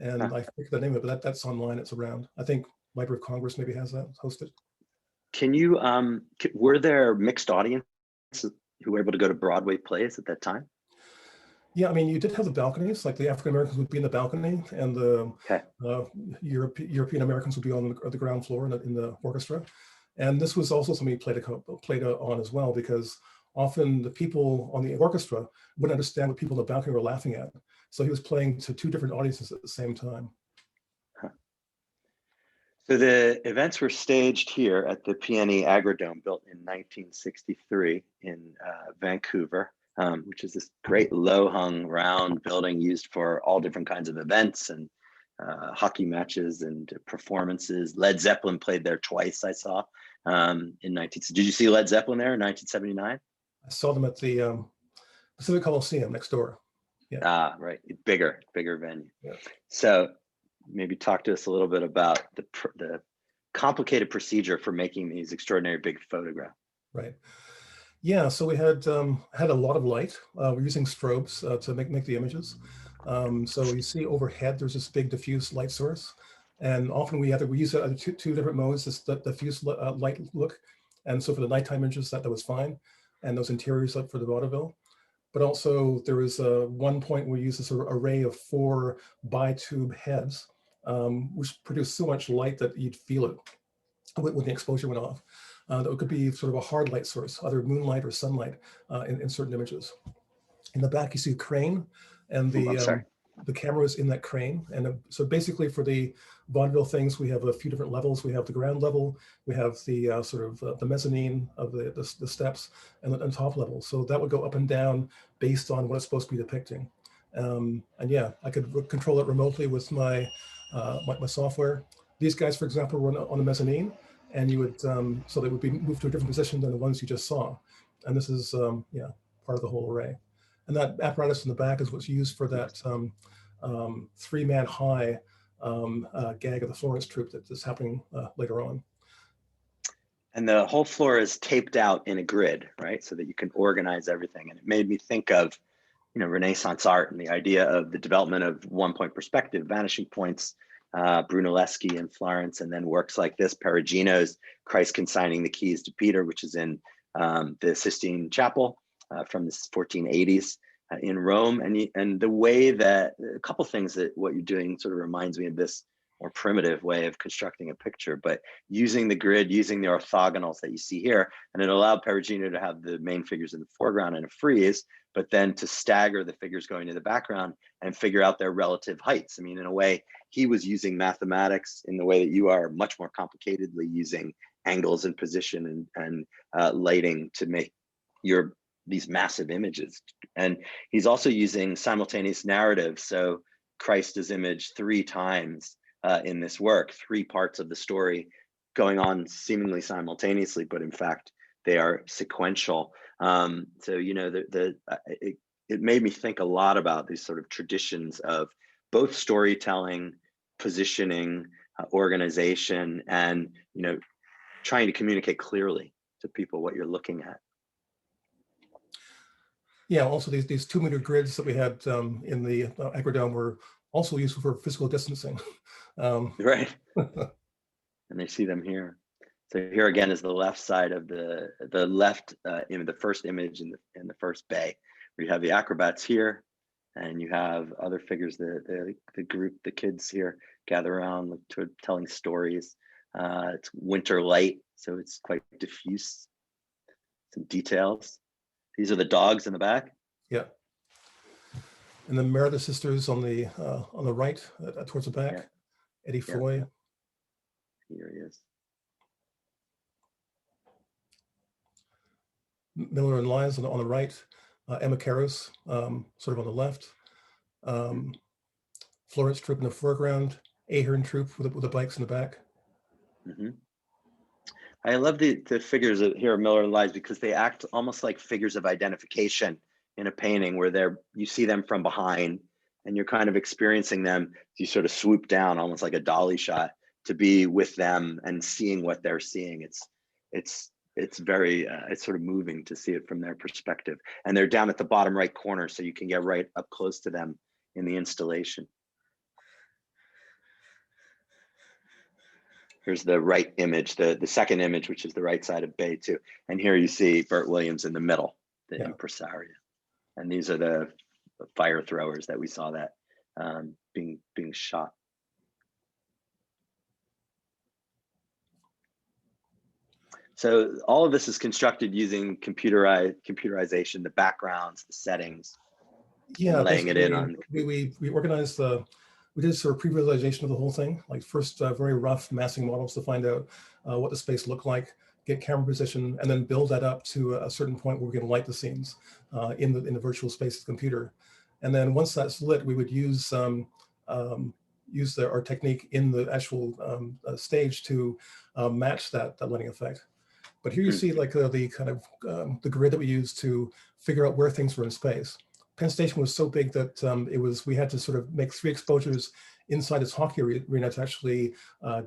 [SPEAKER 3] and I forget the name of it, but that's online. It's around. I think Library of Congress maybe has that hosted.
[SPEAKER 2] Can you? Were there mixed audiences who were able to go to Broadway plays at that time?
[SPEAKER 3] Yeah, I mean, you did have the balconies, like the African Americans would be in the balcony, and the European Americans would be on the ground floor in the orchestra. And this was also something he played on as well, because often the people on the orchestra wouldn't understand what people in the balcony were laughing at. So he was playing to two different audiences at the same time.
[SPEAKER 2] So the events were staged here at the PNE Agrodome, built in 1963 in Vancouver. Which is this great low-hung round building used for all different kinds of events and hockey matches and performances. Led Zeppelin played there twice, I saw, in 19. Did you see Led Zeppelin there in 1979?
[SPEAKER 3] I saw them at the Pacific Coliseum next door.
[SPEAKER 2] Yeah. Right, bigger venue.
[SPEAKER 3] Yeah.
[SPEAKER 2] So maybe talk to us a little bit about the complicated procedure for making these extraordinary big photographs.
[SPEAKER 3] Right. Yeah, so we had a lot of light. We're using strobes to make the images. So you see overhead, there's this big diffuse light source, and often we use two different modes. This the diffuse light look, and so for the nighttime images that was fine, and those interiors for the vaudeville. But also there was one point we used this sort of array of 4 bi-tube heads, which produced so much light that you'd feel it when the exposure went off. That could be sort of a hard light source, either moonlight or sunlight in certain images. In the back, you see a crane, and the camera is in that crane. And so basically for the vaudeville things, we have a few different levels. We have the ground level, we have the the mezzanine of the steps, and the top level. So that would go up and down based on what it's supposed to be depicting. And yeah, I could control it remotely with my software. These guys, for example, were on the mezzanine, and you would so they would be moved to a different position than the ones you just saw. And this is part of the whole array. And that apparatus in the back is what's used for that 3-man high gag of the Florence troupe that's happening later on.
[SPEAKER 2] And the whole floor is taped out in a grid, right? So that you can organize everything. And it made me think of, Renaissance art and the idea of the development of 1-point perspective, vanishing points, Brunelleschi in Florence, and then works like this, Perugino's Christ Consigning the Keys to Peter, which is in the Sistine Chapel from the 1480s in Rome. And the way that, a couple things that what you're doing sort of reminds me of this more primitive way of constructing a picture, but using the grid, using the orthogonals that you see here, and it allowed Perugino to have the main figures in the foreground in a frieze, but then to stagger the figures going to the background and figure out their relative heights. I mean, in a way, he was using mathematics in the way that you are, much more complicatedly using angles and position and lighting to make these massive images. And he's also using simultaneous narrative. So Christ is imaged 3 times in this work, 3 parts of the story going on seemingly simultaneously, but in fact, they are sequential. So, you know, it made me think a lot about these sort of traditions of both storytelling, positioning, organization, and, you know, trying to communicate clearly to people what you're looking at.
[SPEAKER 3] Yeah, also these 2-meter grids that we had in the Aquadome were also useful for physical distancing.
[SPEAKER 2] Right. And they see them here. So here again is the left side of the left in the first image in the first bay, where you have the acrobats here, and you have other figures, the group, the kids here gather around to telling stories. It's winter light, so it's quite diffuse. Some details. These are the dogs in the back.
[SPEAKER 3] Yeah. And then Meredith sisters on the right, towards the back.
[SPEAKER 2] Yeah.
[SPEAKER 3] Eddie Foy.
[SPEAKER 2] Here he is.
[SPEAKER 3] Miller and Lyons on the right. Emma Karras, sort of on the left. Florence Troop in the foreground. Ahern Troop with the bikes in the back.
[SPEAKER 2] Mm-hmm. I love the figures here of Miller and Lyons because they act almost like figures of identification in a painting, where you see them from behind and you're kind of experiencing them. You sort of swoop down almost like a dolly shot to be with them and seeing what they're seeing. It's very it's sort of moving to see it from their perspective. And they're down at the bottom right corner, so you can get right up close to them in the installation. Here's the right image, the second image, which is the right side of Bay 2. And here you see Burt Williams in the middle, the impresario. And these are the fire throwers that we saw that being shot. So all of this is constructed using computerization, the backgrounds, the settings, laying it in on.
[SPEAKER 3] We organized we did sort of pre-visualization of the whole thing, like first very rough massing models to find out what the space looked like, get camera position, and then build that up to a certain point where we can light the scenes in the virtual space of the computer. And then once that's lit, we would use our technique in the actual stage to match that lighting effect. But here you see like the kind of the grid that we used to figure out where things were in space. Penn Station was so big that we had to sort of make 3 exposures inside this hockey arena to actually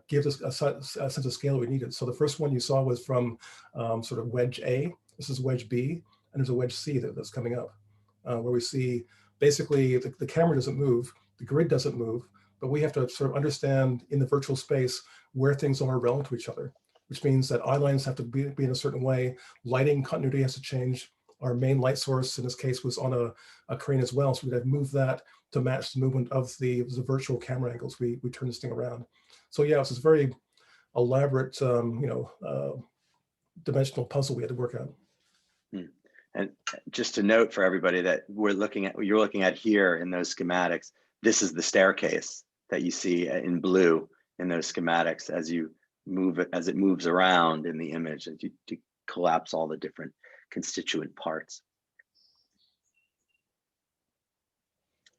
[SPEAKER 3] give us a sense of scale we needed. So the first one you saw was from sort of wedge A. This is wedge B, and there's a wedge C that's coming up, where we see basically the camera doesn't move, the grid doesn't move, but we have to sort of understand in the virtual space where things are relative to each other, which means that eye lines have to be in a certain way, lighting continuity has to change. Our main light source in this case was on a crane as well, so we'd have to move that to match the movement of the virtual camera angles. We turn this thing around. So yeah, it's this very elaborate, dimensional puzzle we had to work out.
[SPEAKER 2] And just to note for everybody that you're looking at here in those schematics, this is the staircase that you see in blue in those schematics as it moves around in the image, and you collapse all the different constituent parts.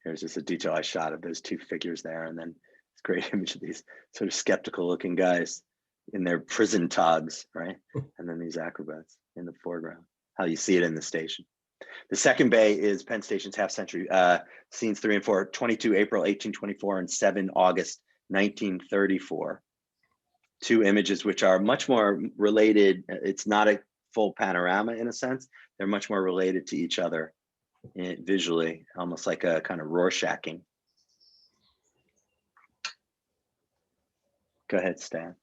[SPEAKER 2] Here's just a detailed shot of those 2 figures there, and then this great image of these sort of skeptical looking guys in their prison togs, right? And then these acrobats in the foreground, how you see it in the station. The second bay is Penn Station's half century, scenes 3 and 4, 22 April 1824 and 7 August 1934. 2 images which are much more related. It's not a full panorama in a sense. They're much more related to each other visually, almost like a kind of Rorschaching. Go ahead, Stan.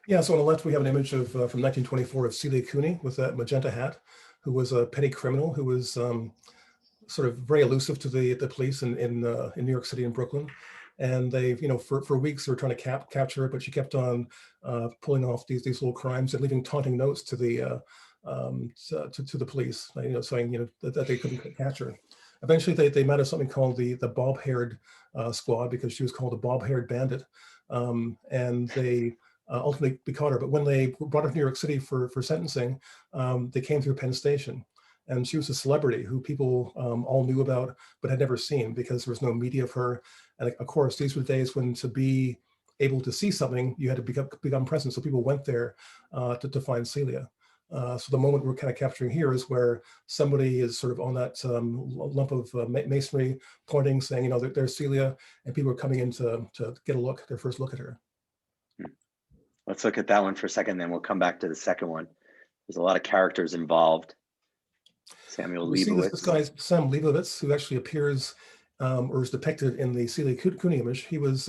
[SPEAKER 3] Yeah, so on the left, we have an image of from 1924 of Celia Cooney with that magenta hat, who was a petty criminal who was sort of very elusive to the police in New York City and Brooklyn. And they, for weeks they were trying to capture her, but she kept on pulling off these little crimes and leaving taunting notes to the police, saying that they couldn't catch her. Eventually, they met something called the bob-haired squad, because she was called a bob-haired bandit, and they ultimately caught her. But when they brought her to New York City for sentencing, they came through Penn Station. And she was a celebrity who people all knew about, but had never seen, because there was no media of her. And of course, these were days when to be able to see something, you had to become present. So people went there to find Celia. So the moment we're kind of capturing here is where somebody is sort of on that lump of masonry, pointing, saying, there's Celia, and people are coming in to get their first look at her.
[SPEAKER 2] Let's look at that one for a second, then we'll come back to the second one. There's a lot of characters involved. Samuel Leibowitz.
[SPEAKER 3] This guy's Sam Leibowitz, who actually appears or is depicted in the Celia Cooney image. He was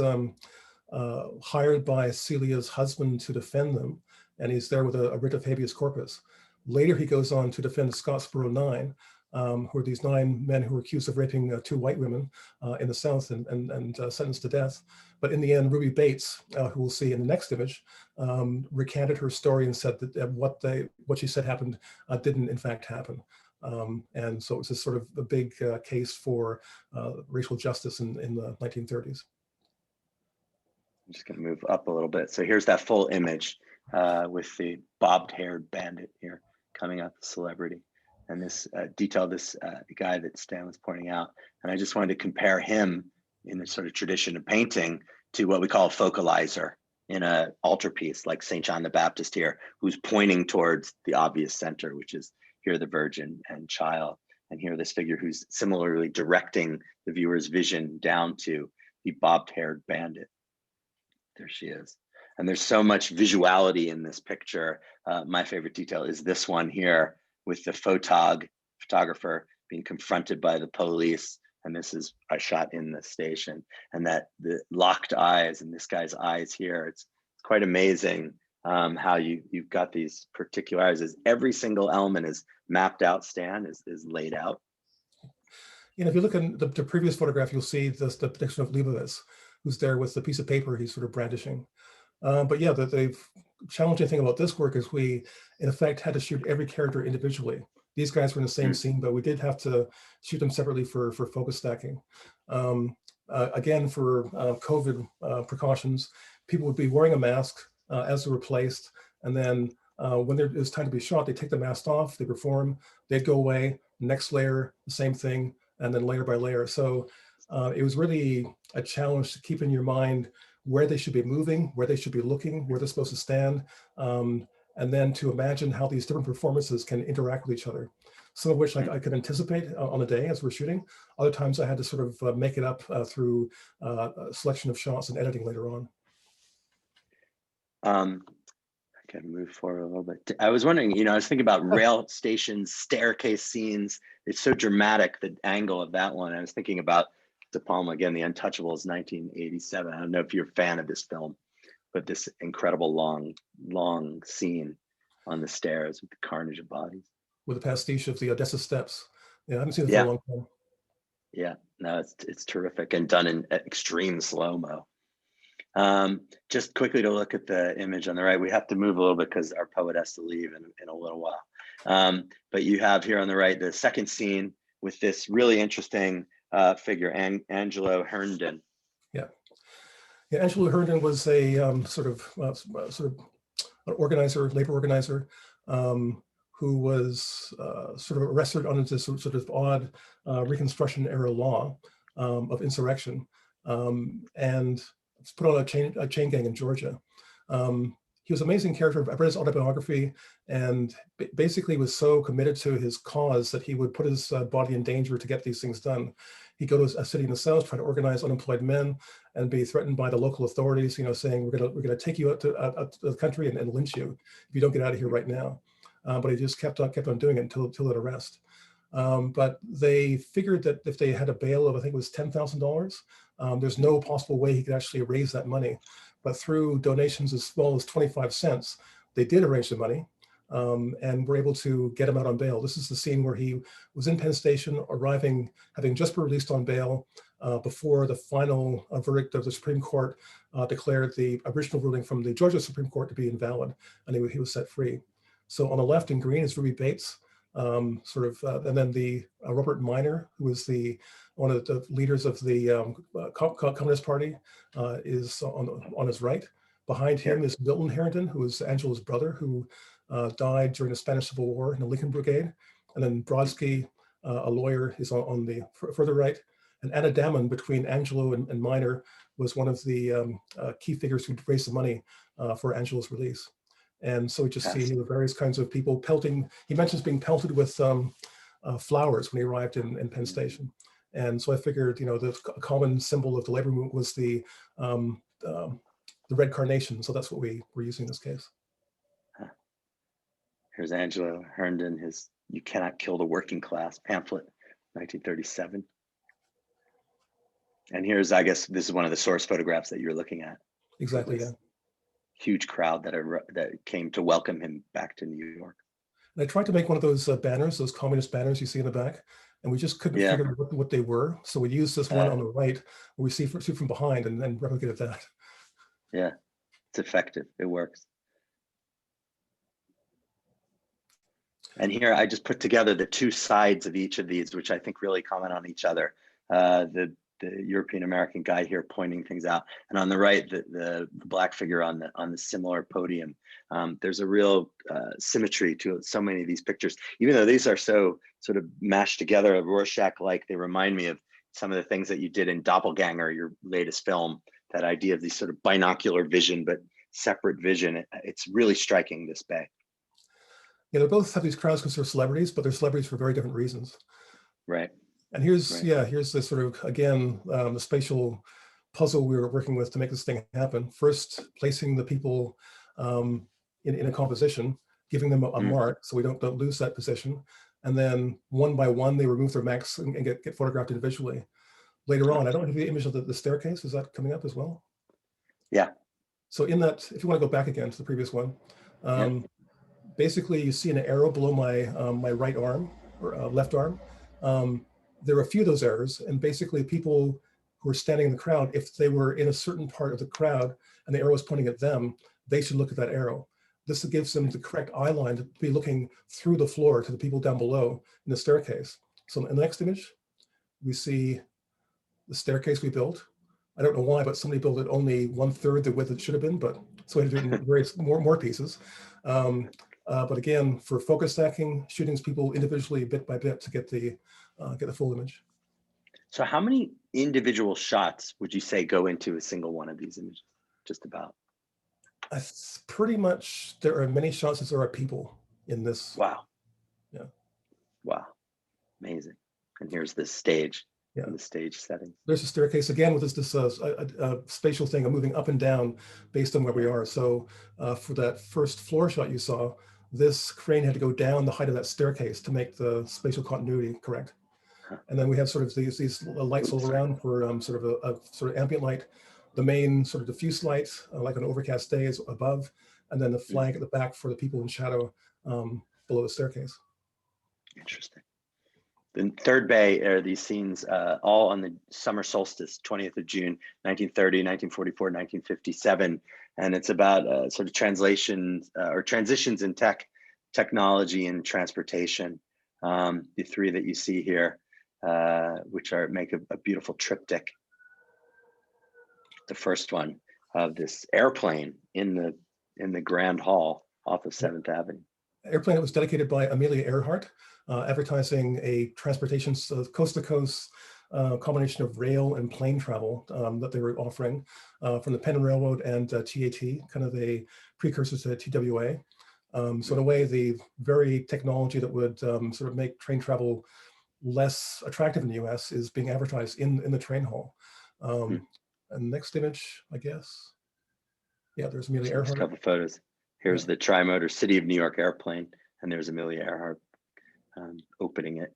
[SPEAKER 3] hired by Celia's husband to defend them, and he's there with a writ of habeas corpus. Later, he goes on to defend Scottsboro 9, who are these 9 men who were accused of raping 2 white women in the South and sentenced to death. But in the end, Ruby Bates, who we'll see in the next image, recanted her story and said that what she said happened didn't in fact happen. And so it was a sort of a big case for racial justice in the 1930s.
[SPEAKER 2] I'm just going to move up a little bit. So here's that full image with the bobbed-haired bandit here coming up, celebrity. And this this guy that Stan was pointing out. And I just wanted to compare him in the sort of tradition of painting to what we call a focalizer in an altarpiece, like St. John the Baptist here, who's pointing towards the obvious center, which is here the Virgin and Child, and here this figure who's similarly directing the viewer's vision down to the bobbed-haired bandit. There she is. And there's so much visuality in this picture. My favorite detail is this one here with the photographer being confronted by the police. And this is a shot in the station, and that the locked eyes and this guy's eyes here, it's quite amazing how you've got these particularities. Every single element is mapped out, Stan, is laid out.
[SPEAKER 3] If you look at the previous photograph, you'll see the depiction of Leibowitz, who's there with the piece of paper he's sort of brandishing. But yeah, the challenging thing about this work is we, in effect, had to shoot every character individually. These guys were in the same scene, but we did have to shoot them separately for focus stacking. Again, for COVID precautions, people would be wearing a mask as they were placed, and then when it was time to be shot, they take the mask off, they perform, they'd go away, next layer, the same thing, and then layer by layer. So it was really a challenge to keep in your mind where they should be moving, where they should be looking, where they're supposed to stand, and then to imagine how these different performances can interact with each other. Some of which I could anticipate on a day as we're shooting. Other times I had to sort of make it up through a selection of shots and editing later on.
[SPEAKER 2] I can move forward a little bit. I was wondering, I was thinking about rail stations, staircase scenes. It's so dramatic, the angle of that one. I was thinking about De Palma again, The Untouchables, 1987. I don't know if you're a fan of this film, but this incredible long scene on the stairs with the carnage of bodies. With
[SPEAKER 3] a pastiche of the Odessa Steps. Yeah, I haven't seen it for a long time.
[SPEAKER 2] Yeah, no, it's terrific and done in extreme slow-mo. Just quickly to look at the image on the right, we have to move a little bit because our poet has to leave in a little while. But you have here on the right, the second scene with this really interesting figure, Angelo Herndon.
[SPEAKER 3] Yeah, Angelo Herndon was a sort of an organizer, labor organizer, who was sort of arrested under this sort of odd Reconstruction era law of insurrection, and put on a chain gang in Georgia. He was an amazing character. I read his autobiography, and basically was so committed to his cause that he would put his body in danger to get these things done. He'd go to a city in the South, try to organize unemployed men, and be threatened by the local authorities, saying we're gonna take you out to the country and lynch you if you don't get out of here right now. But he just kept on doing it until that arrest. But they figured that if they had a bail of, I think it was $10,000, there's no possible way he could actually raise that money. but through donations as small as 25 cents, they did arrange the money and were able to get him out on bail. This is the scene where he was in Penn Station, arriving, having just been released on bail before the final verdict of the Supreme Court declared the original ruling from the Georgia Supreme Court to be invalid, and he was set free. So on the left in green is Ruby Bates, and then the Robert Minor, who was one of the leaders of the Communist Party, is on his right. Behind him is Milton Herndon, who is Angelo's brother, who died during the Spanish Civil War in the Lincoln Brigade. And then Brodsky, a lawyer, is on the further right. And Anna Damon, between Angelo and Minor, was one of the key figures who raised the money for Angelo's release. And so we just see the various kinds of people pelting. He mentions being pelted with flowers when he arrived in Penn Station. And so I figured, the common symbol of the labor movement was the red carnation. So that's what we were using in this case.
[SPEAKER 2] Here's Angelo Herndon, his "You Cannot Kill the Working Class" pamphlet, 1937. And here's, I guess, this is one of the source photographs that you're looking at.
[SPEAKER 3] Exactly, yeah.
[SPEAKER 2] Huge crowd that came to welcome him back to New York.
[SPEAKER 3] And I tried to make one of those banners, those communist banners you see in the back, and we just couldn't figure out what they were. So we used this one on the right, where we see from behind, and then replicated that.
[SPEAKER 2] Yeah, it's effective. It works. And here I just put together the two sides of each of these, which I think really comment on each other. The European American guy here pointing things out, and on the right, the black figure on the similar podium. There's a real symmetry to so many of these pictures, even though these are so sort of mashed together, Rorschach-like. They remind me of some of the things that you did in Doppelganger, your latest film. That idea of these sort of binocular vision, but separate vision. It's really striking, this bay.
[SPEAKER 3] Yeah, they both have these crowds because they're celebrities, but they're celebrities for very different reasons.
[SPEAKER 2] Right.
[SPEAKER 3] And here's the sort of, again, the spatial puzzle we were working with to make this thing happen. First, placing the people in a composition, giving them a mark so we don't lose that position. And then one by one, they remove their masks and get photographed individually. Later on, I don't have the image of the staircase. Is that coming up as well? Yeah. So in that, if you want to go back again to the previous one, basically you see an arrow below my my right arm or left arm. There are a few of those arrows, and basically people who are standing in the crowd, if they were in a certain part of the crowd and the arrow is pointing at them, they should look at that arrow. This gives them the correct eye line to be looking through the floor to the people down below in the staircase. So in the next image, we see the staircase we built. I don't know why, but somebody built it only 1/3 the width it should have been, but so we had to do it in various more pieces. But again, for focus stacking, shooting people individually bit by bit to get the full image.
[SPEAKER 2] So how many individual shots would you say go into a single one of these images? Just about.
[SPEAKER 3] Pretty much, there are many shots as there are people in this.
[SPEAKER 2] Wow.
[SPEAKER 3] Yeah.
[SPEAKER 2] Wow. Amazing. And here's the stage.
[SPEAKER 3] Yeah.
[SPEAKER 2] The stage setting.
[SPEAKER 3] There's a staircase again with this spatial thing of moving up and down based on where we are. So for that first floor shot you saw, this crane had to go down the height of that staircase to make the spatial continuity correct. And then we have sort of these lights all around for sort of a sort of ambient light. The main sort of diffuse light, like an overcast day, is above, and then the flag at the back for the people in shadow below the staircase.
[SPEAKER 2] Interesting. The third bay are these scenes all on the summer solstice, 20th of June, 1930, 1944, 1957. And it's about sort of translations or transitions in technology and transportation. The three that you see here, which make a beautiful triptych. The first one of this airplane in the Grand Hall off of 7th Avenue.
[SPEAKER 3] Airplane that was dedicated by Amelia Earhart, advertising a transportation coast to coast combination of rail and plane travel that they were offering from the Penn Railroad and TAT, kind of a precursor to TWA. So in a way, the very technology that would sort of make train travel less attractive in the US is being advertised in the train hall. And next image, I guess. Yeah, there's Amelia Earhart.
[SPEAKER 2] A couple photos. Here's the tri-motor City of New York airplane, and there's Amelia Earhart opening it.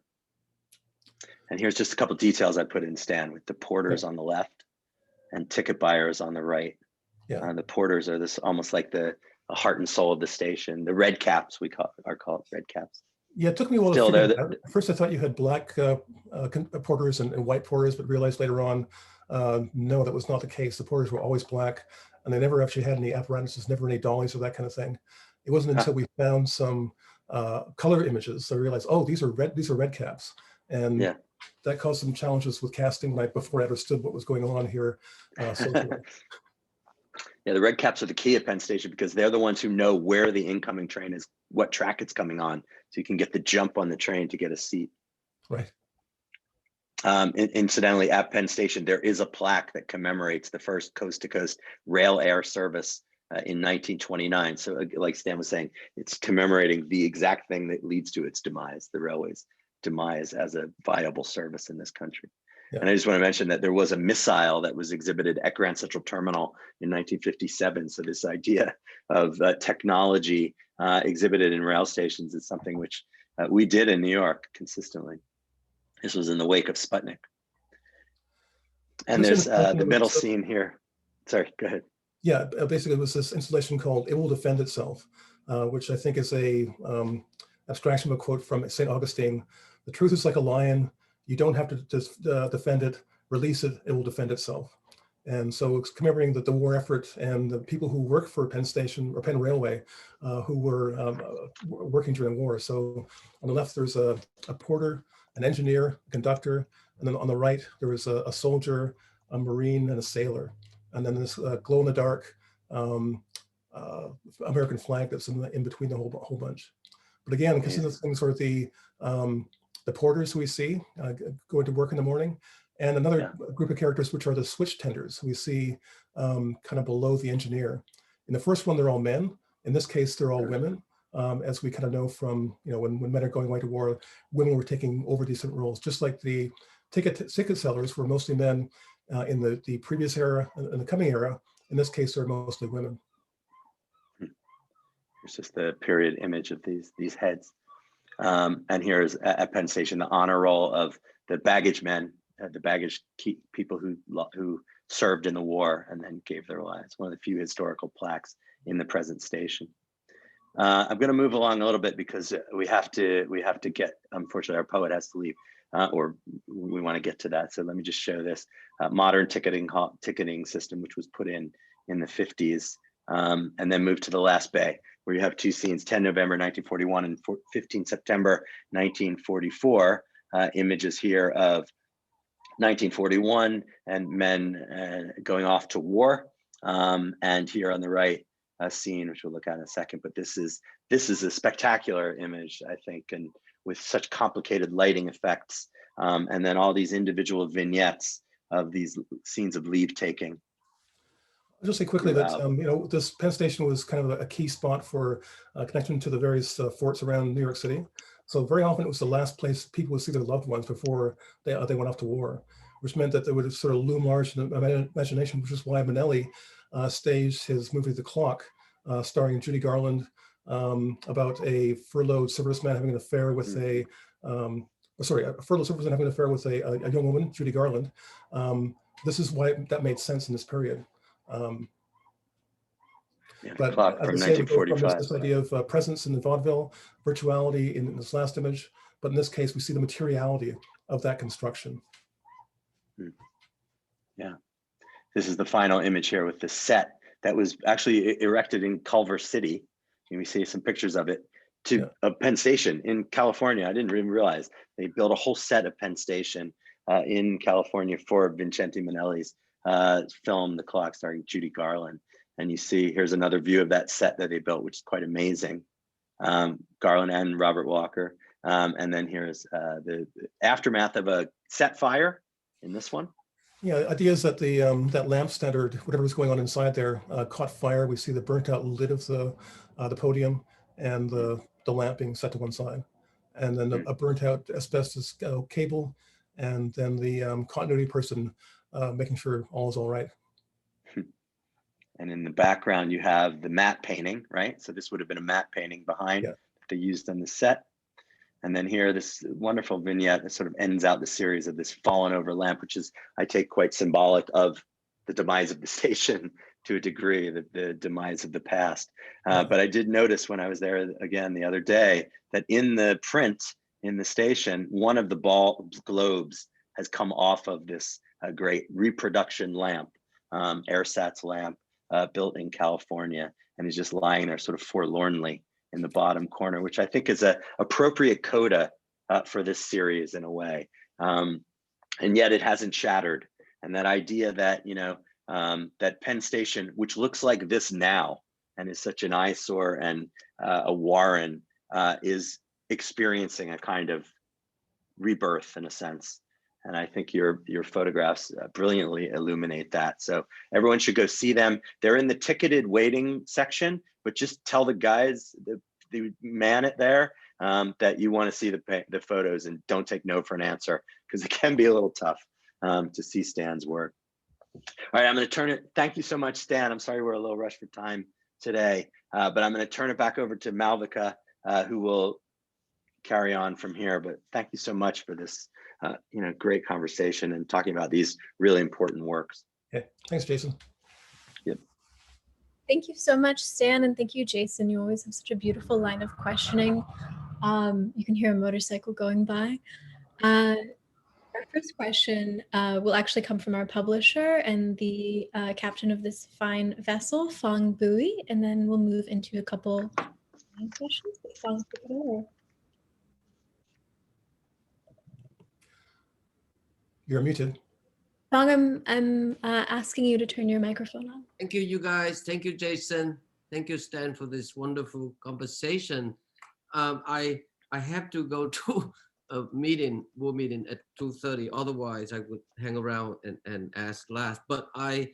[SPEAKER 2] And here's just a couple details I put in, Stan, with the porters on the left and ticket buyers on the right.
[SPEAKER 3] Yeah.
[SPEAKER 2] The porters are this almost like the heart and soul of the station. The red caps are called red caps.
[SPEAKER 3] Yeah, it took me a while
[SPEAKER 2] Still,
[SPEAKER 3] to figure that out. At first, I thought you had black porters and white porters, but realized later on, no, that was not the case. The porters were always black, and they never actually had any apparatuses, never any dollies or that kind of thing. It wasn't until we found some color images that I realized, oh, these are red caps, and
[SPEAKER 2] yeah.
[SPEAKER 3] that caused some challenges with casting before I understood what was going on here socially.
[SPEAKER 2] Yeah, the red caps are the key at Penn Station because they're the ones who know where the incoming train is, what track it's coming on, so you can get the jump on the train to get a seat.
[SPEAKER 3] Right.
[SPEAKER 2] Incidentally, at Penn Station, there is a plaque that commemorates the first coast-to-coast rail air service in 1929. So like Stan was saying, it's commemorating the exact thing that leads to its demise, the railway's demise as a viable service in this country. Yeah. And I just want to mention that there was a missile that was exhibited at Grand Central Terminal in 1957. So this idea of technology exhibited in rail stations is something which we did in New York consistently. This was in the wake of Sputnik. And there's the middle scene here. Sorry, go ahead.
[SPEAKER 3] Yeah, basically it was this installation called "It Will Defend Itself," which I think is a abstraction of a quote from St. Augustine. "The truth is like a lion. You don't have to just defend it, release it, it will defend itself." And so it's commemorating the war effort and the people who work for Penn Station or Penn Railway who were working during war. So on the left, there's a porter, an engineer, a conductor, and then on the right, there was a soldier, a Marine, and a sailor. And then this glow-in-the-dark American flag that's in between the whole bunch. But again, because this thing sort of the porters who we see going to work in the morning, and another group of characters which are the switch tenders we see kind of below the engineer. In the first one, they're all men. In this case, they're all women. As we kind of know from, when men are going away to war, women were taking over these different roles, just like the ticket sellers were mostly men in the previous era and the coming era. In this case, they're mostly women.
[SPEAKER 2] It's just the period image of these heads. And here's at Penn Station, the honor roll of the baggage men, the baggage people who served in the war and then gave their lives. One of the few historical plaques in the present station. I'm going to move along a little bit because we have to get, unfortunately, our poet has to leave, or we want to get to that. So let me just show this modern ticketing system, which was put in the 50s, and then move to the last bay, where you have two scenes, 10 November 1941 and 15 September 1944, images here of 1941 and men going off to war. And here on the right, a scene which we'll look at in a second, but this is a spectacular image, I think, and with such complicated lighting effects, and then all these individual vignettes of these scenes of leave taking.
[SPEAKER 3] I'll just say quickly that this Penn Station was kind of a key spot for connection to the various forts around New York City. So very often it was the last place people would see their loved ones before they went off to war, which meant that they would sort of loom large in the imagination, which is why Millais staged his movie The Clock, starring Judy Garland, about a furloughed serviceman having an affair with a furloughed serviceman having an affair with a young woman, Judy Garland. This is why that made sense in this period. But
[SPEAKER 2] Clock
[SPEAKER 3] as
[SPEAKER 2] from
[SPEAKER 3] I say, we go from
[SPEAKER 2] 1945.
[SPEAKER 3] this idea of presence in the vaudeville, virtuality in this last image, but in this case, we see the materiality of that construction.
[SPEAKER 2] Yeah, this is the final image here with the set that was actually erected in Culver City. And we see some pictures of it of Penn Station in California. I didn't even realize they built a whole set of Penn Station in California for Vincente Minnelli's film, The Clock, starring Judy Garland. And you see, here's another view of that set that they built, which is quite amazing. Garland and Robert Walker. And then here's the aftermath of a set fire in this one.
[SPEAKER 3] Yeah, the idea is that the that lamp stand or whatever was going on inside there caught fire. We see the burnt out lid of the podium and the lamp being set to one side, and then a burnt out asbestos cable, and then the continuity person making sure all is all right.
[SPEAKER 2] And in the background, you have the matte painting, right? So this would have been a matte painting behind that they used on the set. And then here, this wonderful vignette that sort of ends out the series of this fallen over lamp, which is, I take, quite symbolic of the demise of the station to a degree, the demise of the past. But I did notice when I was there again the other day that in the print in the station, one of the ball globes has come off of this great reproduction lamp, AirSats lamp built in California, and is just lying there sort of forlornly in the bottom corner, which I think is a appropriate coda for this series in a way. And yet it hasn't shattered. And that idea that, you know, that Penn Station, which looks like this now and is such an eyesore and a warren, is experiencing a kind of rebirth in a sense. And I think your photographs brilliantly illuminate that. So everyone should go see them. They're in the ticketed waiting section, but just tell the guys, the man at there, that you want to see the photos and don't take no for an answer, because it can be a little tough to see Stan's work. All right, I'm going to turn it. Thank you so much, Stan. I'm sorry we're a little rushed for time today, but I'm going to turn it back over to Malvika, who will carry on from here. But thank you so much for this, you know, great conversation and talking about these really important works.
[SPEAKER 3] Okay, thanks, Jason.
[SPEAKER 2] Yep.
[SPEAKER 1] Thank you so much, Stan, and thank you, Jason. You always have such a beautiful line of questioning. You can hear a motorcycle going by. Our first question will actually come from our publisher and the captain of this fine vessel, Fong Bui, and then we'll move into a couple questions. Fong, take it away.
[SPEAKER 3] You're muted.
[SPEAKER 1] Fong, I'm asking you to turn your microphone on.
[SPEAKER 4] Thank you, you guys. Thank you, Jason. Thank you, Stan, for this wonderful conversation. I have to go to a board meeting at 2:30. Otherwise, I would hang around and ask last. But I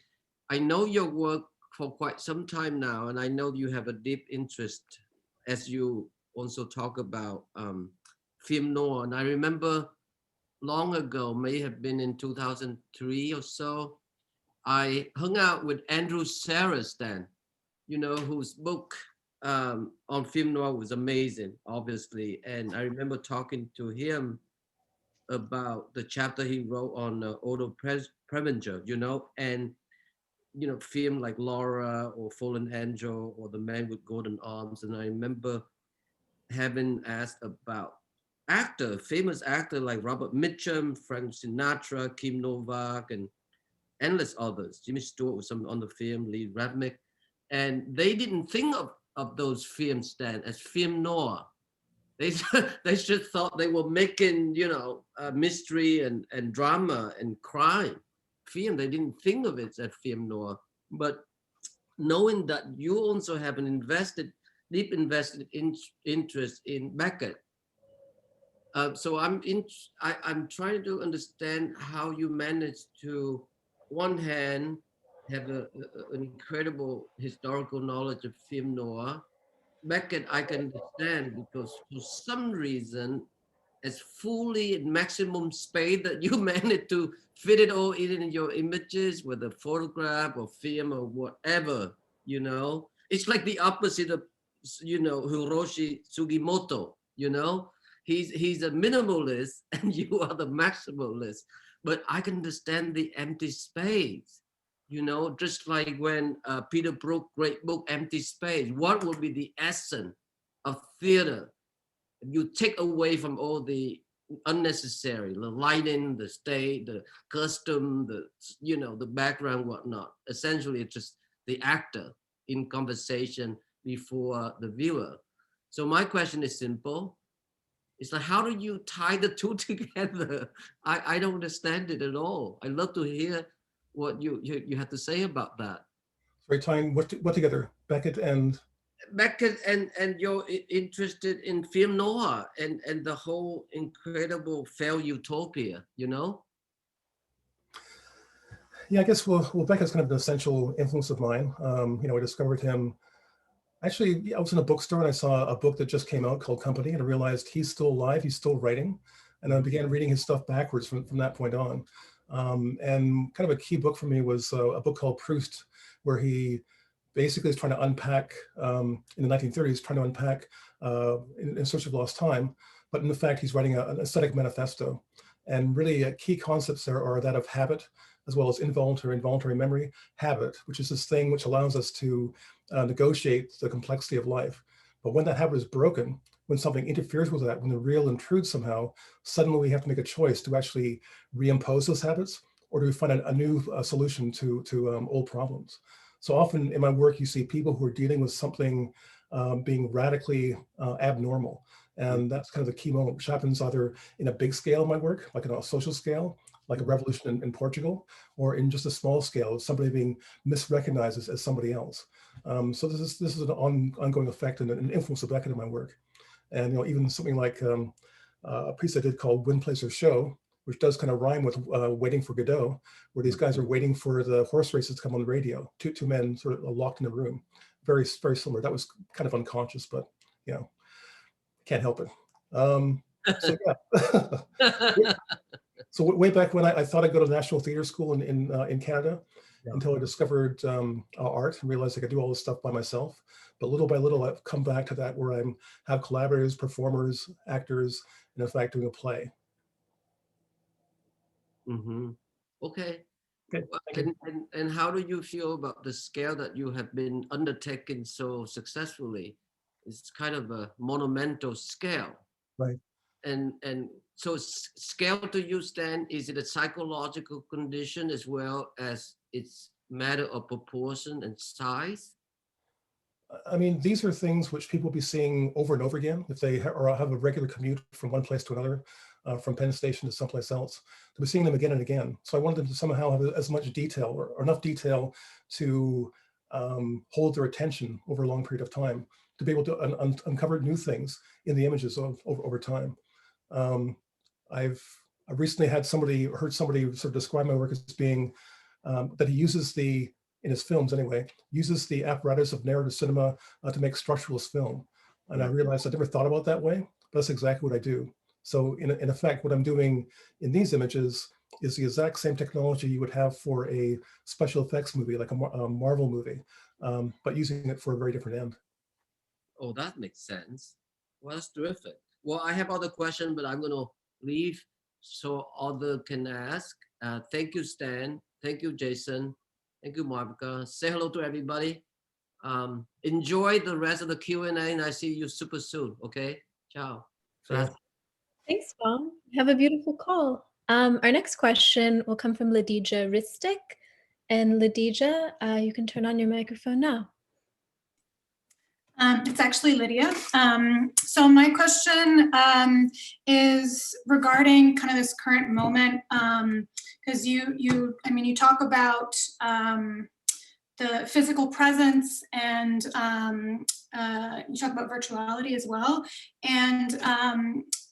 [SPEAKER 4] know your work for quite some time now, and I know you have a deep interest, as you also talk about film noir. And I remember long ago, may have been in 2003 or so, I hung out with Andrew Sarris then, you know, whose book on film noir was amazing, obviously. And I remember talking to him about the chapter he wrote on Otto Preminger, you know, and, you know, film like Laura or Fallen Angel or The Man with Golden Arms. And I remember having asked about famous actor like Robert Mitchum, Frank Sinatra, Kim Novak, and endless others. Jimmy Stewart was on the film, Lee Radmick, and they didn't think of those films then as film noir. They just thought they were making, you know, mystery and drama and crime film. They didn't think of it as film noir. But knowing that you also have an deep invested interest in Beckett. So I'm trying to understand how you manage to, one hand, have an incredible historical knowledge of film noir. Beckett, I can understand because for some reason, as fully in maximum space that you managed to fit it all in your images, whether photograph or film or whatever, you know. It's like the opposite of, you know, Hiroshi Sugimoto, you know. He's a minimalist and you are the maximalist. But I can understand the empty space, you know, just like when Peter Brook, great book, Empty Space. What would be the essence of theater? You take away from all the unnecessary, the lighting, the stage, the costume, the, you know, the background, whatnot. Essentially, it's just the actor in conversation before the viewer. So my question is simple. It's like, how do you tie the two together? I don't understand it at all. I'd love to hear what you have to say about that.
[SPEAKER 3] Sorry, tying what together? Beckett and
[SPEAKER 4] you're interested in film noir and the whole incredible failed utopia, you know?
[SPEAKER 3] Yeah, I guess well Beckett's kind of an essential influence of mine. You know, I discovered him. Actually, I was in a bookstore and I saw a book that just came out called Company, and I realized he's still alive, he's still writing. And I began reading his stuff backwards from that point on. And kind of a key book for me was a book called Proust, where he basically is trying to unpack, in the 1930s, trying to unpack in Search of Lost Time. But in fact, he's writing an aesthetic manifesto. And really key concepts there are that of habit, as well as involuntary and voluntary memory, habit, which is this thing which allows us to negotiate the complexity of life. But when that habit is broken, when something interferes with that, when the real intrudes somehow, suddenly we have to make a choice to actually reimpose those habits, or do we find a new solution to old problems? So often in my work, you see people who are dealing with something being radically abnormal. And that's kind of the key moment, which happens either in a big scale in my work, like on a social scale, like a revolution in Portugal, or in just a small scale, somebody being misrecognized as somebody else. So this is an ongoing effect and an influence of that in my work. And even something like a piece I did called Wind Plays Her Show, which does kind of rhyme with Waiting for Godot, where these guys are waiting for the horse races to come on the radio. Two men sort of locked in a room. Very, very similar. That was kind of unconscious, but can't help it. So yeah. So way back when I thought I'd go to National Theatre School in Canada, until I discovered art and realized I could do all this stuff by myself. But little by little, I've come back to that where I have collaborators, performers, actors, and in fact doing a play.
[SPEAKER 4] Mm-hmm. Okay.
[SPEAKER 3] Okay,
[SPEAKER 4] And how do you feel about the scale that you have been undertaking so successfully? It's kind of a monumental scale.
[SPEAKER 3] Right.
[SPEAKER 4] And so scale to you, Stan, is it a psychological condition as well as it's matter of proportion and size?
[SPEAKER 3] I mean, these are things which people will be seeing over and over again if they have a regular commute from one place to another, from Penn Station to someplace else. They'll be seeing them again and again. So I wanted them to somehow have as much detail or enough detail to hold their attention over a long period of time, to be able to uncover new things in the images over time. I've recently heard somebody sort of describe my work as being that he uses in his films anyway, uses the apparatus of narrative cinema to make structuralist film. And I realized I never thought about it that way, but that's exactly what I do. So in effect, what I'm doing in these images is the exact same technology you would have for a special effects movie, like a Marvel movie, but using it for a very different end.
[SPEAKER 4] Oh, that makes sense. Well, that's terrific. Well, I have other questions, but I'm going to leave so other can ask. Thank you, Stan. Thank you, Jason. Thank you, Marika. Say hello to everybody. Enjoy the rest of the Q&A, and I see you super soon. Okay? Ciao.
[SPEAKER 3] So,
[SPEAKER 1] Thanks, Paul. Have a beautiful call. Our next question will come from Ladija Ristic. And Ladija, you can turn on your microphone now.
[SPEAKER 5] It's actually Lydia. So my question is regarding kind of this current moment, because you talk about the physical presence, and you talk about virtuality as well, and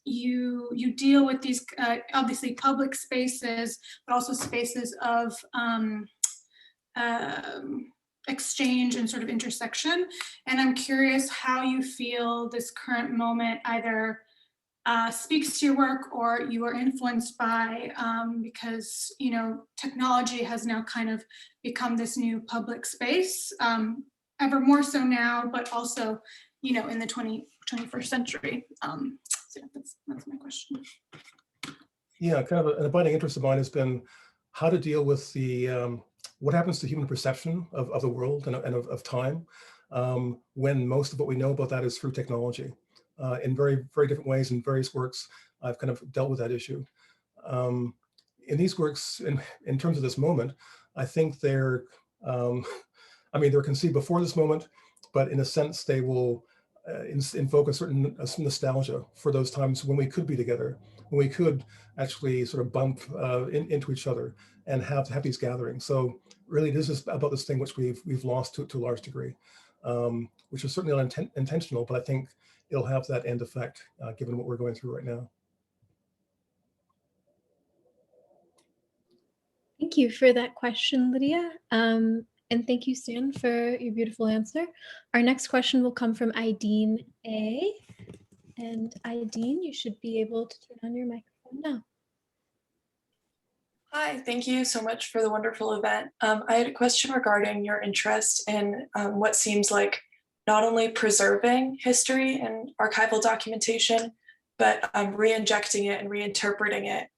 [SPEAKER 5] you deal with these obviously public spaces, but also spaces of exchange and sort of intersection. And I'm curious how you feel this current moment either speaks to your work or you are influenced by, because, technology has now kind of become this new public space, ever more so now, but also, in the 21st century. So that's my question.
[SPEAKER 3] Yeah, kind of an abiding interest of mine has been how to deal with the what happens to human perception of the world and of time when most of what we know about that is through technology. In very, very different ways in various works, I've kind of dealt with that issue. In these works, in terms of this moment, I think they're conceived before this moment, but in a sense, they will invoke a certain nostalgia for those times when we could be together, when we could actually sort of bump into each other and have these gatherings. So really, this is about this thing which we've lost to a large degree, which is certainly not intentional, but I think it'll have that end effect given what we're going through right now.
[SPEAKER 1] Thank you for that question, Lydia. And thank you, Stan, for your beautiful answer. Our next question will come from Ideen A. And Ideen, you should be able to turn on your microphone now.
[SPEAKER 6] Hi, thank you so much for the wonderful event. I had a question regarding your interest in what seems like not only preserving history and archival documentation, but re-injecting it and reinterpreting it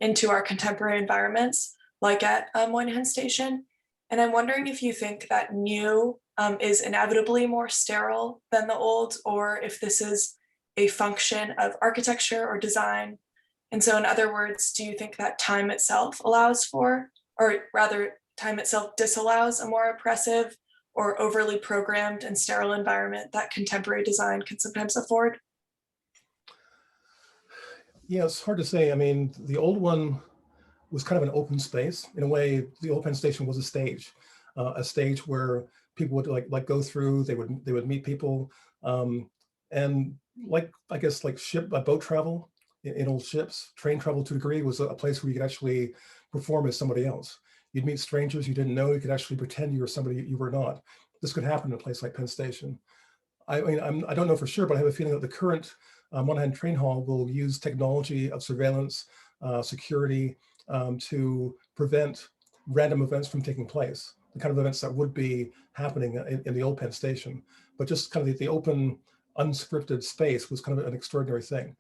[SPEAKER 6] into our contemporary environments. like at Moynihan Station. And I'm wondering if you think that new is inevitably more sterile than the old, or if this is a function of architecture or design. And so in other words, do you think that time itself allows for, or rather time itself disallows a more oppressive or overly programmed and sterile environment that contemporary design can sometimes afford?
[SPEAKER 3] Yeah, it's hard to say. I mean, the old one was kind of an open space. In a way, the old Penn Station was a stage where people would like go through. They would meet people, and I guess like boat travel in old ships, train travel to a degree was a place where you could actually perform as somebody else. You'd meet strangers you didn't know. You could actually pretend you were somebody you were not. This could happen in a place like Penn Station. I mean, I don't know for sure, but I have a feeling that the current Moynihan Train Hall will use technology of surveillance, security, to prevent random events from taking place, the kind of events that would be happening in the old Penn Station. But just kind of the open, unscripted space was kind of an extraordinary thing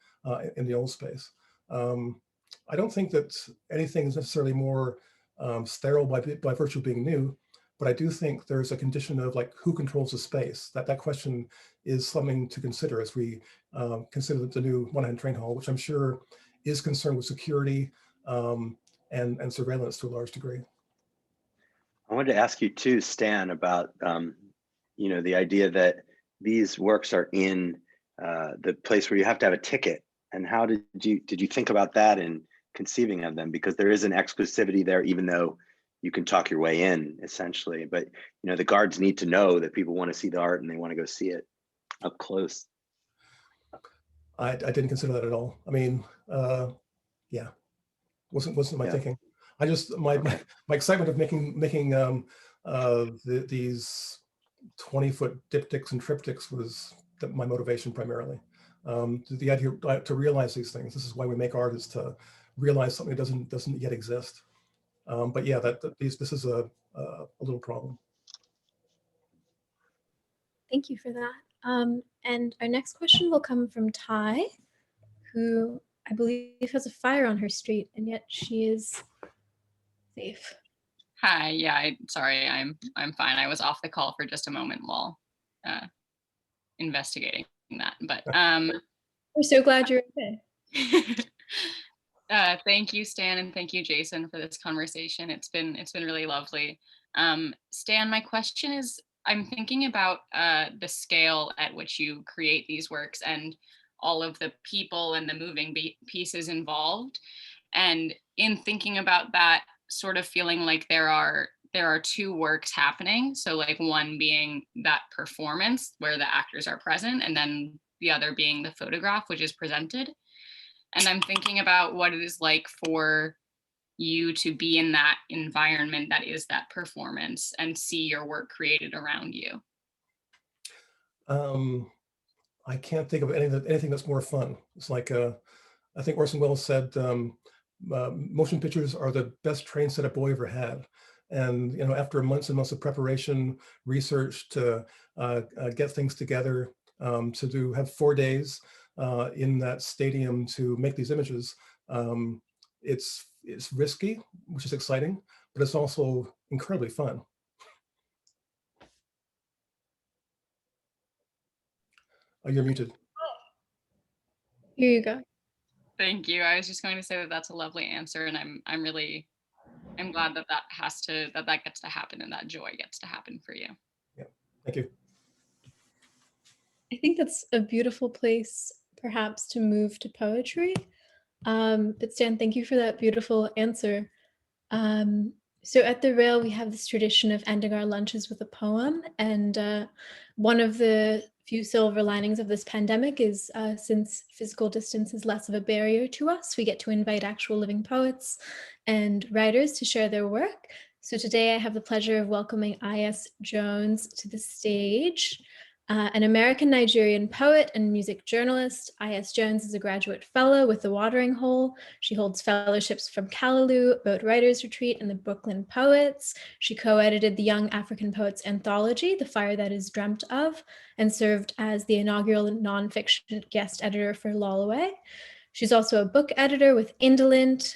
[SPEAKER 3] in the old space. I don't think that anything is necessarily more sterile by virtue of being new, but I do think there's a condition of like who controls the space. That question is something to consider as we consider the new Moynihan Train Hall, which I'm sure is concerned with security and surveillance to a large degree.
[SPEAKER 2] I wanted to ask you too, Stan, about the idea that these works are in the place where you have to have a ticket, and how did you think about that in conceiving of them? Because there is an exclusivity there, even though you can talk your way in essentially, but the guards need to know that people want to see the art and they want to go see it up close.
[SPEAKER 3] I didn't consider that at all. I mean, yeah, wasn't my thinking. I just my excitement of making these 20-foot diptychs and triptychs was my motivation primarily. The idea to realize these things. This is why we make art, is to realize something that doesn't yet exist. But yeah, this is a little problem.
[SPEAKER 1] Thank you for that. And our next question will come from Ty, who I believe has a fire on her street, and yet she is safe.
[SPEAKER 7] Hi, yeah, sorry, I'm fine. I was off the call for just a moment while investigating that, but
[SPEAKER 1] we're so glad you're okay.
[SPEAKER 7] Thank you, Stan, and thank you, Jason, for this conversation. It's been really lovely. Stan, my question is, I'm thinking about the scale at which you create these works and all of the people and the moving pieces involved. And in thinking about that, sort of feeling like there are two works happening. So like one being that performance where the actors are present, and then the other being the photograph, which is presented. And I'm thinking about what it is like for you to be in that environment that is that performance and see your work created around you.
[SPEAKER 3] I can't think of anything that's more fun. It's like, I think Orson Welles said, motion pictures are the best train set a boy ever had. And after months and months of preparation, research to get things together, to have 4 days in that stadium to make these images, it's risky, which is exciting, but it's also incredibly fun. Oh, you're muted.
[SPEAKER 1] Here you go.
[SPEAKER 7] Thank you. I was just going to say that that's a lovely answer, and I'm glad that that gets to happen and that joy gets to happen for you.
[SPEAKER 3] Yeah, thank you.
[SPEAKER 1] I think that's a beautiful place, perhaps, to move to poetry. But Stan, thank you for that beautiful answer. So at the Rail, we have this tradition of ending our lunches with a poem. And one of the few silver linings of this pandemic is since physical distance is less of a barrier to us, we get to invite actual living poets and writers to share their work. So today I have the pleasure of welcoming I.S. Jones to the stage. An American-Nigerian poet and music journalist, I.S. Jones is a graduate fellow with the Watering Hole. She holds fellowships from Callaloo, Boat Writers Retreat, and the Brooklyn Poets. She co-edited the Young African Poets anthology, The Fire That Is Dreamt Of, and served as the inaugural nonfiction guest editor for Lollaway. She's also a book editor with Indolent,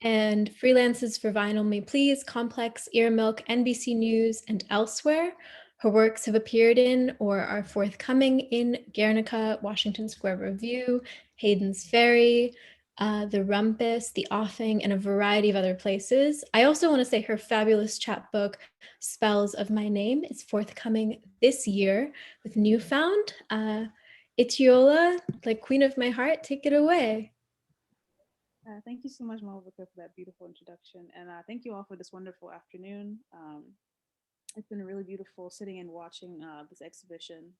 [SPEAKER 1] and freelances for Vinyl May Please, Complex, Earmilk, NBC News, and elsewhere. Her works have appeared in or are forthcoming in Guernica, Washington Square Review, Hayden's Ferry, The Rumpus, The Offing, and a variety of other places. I also want to say her fabulous chapbook, Spells of My Name, is forthcoming this year with Newfound. Itiola, like Queen of My Heart, take it away.
[SPEAKER 8] Thank you so much, Malvika, for that beautiful introduction. And thank you all for this wonderful afternoon. It's been really beautiful sitting and watching this exhibition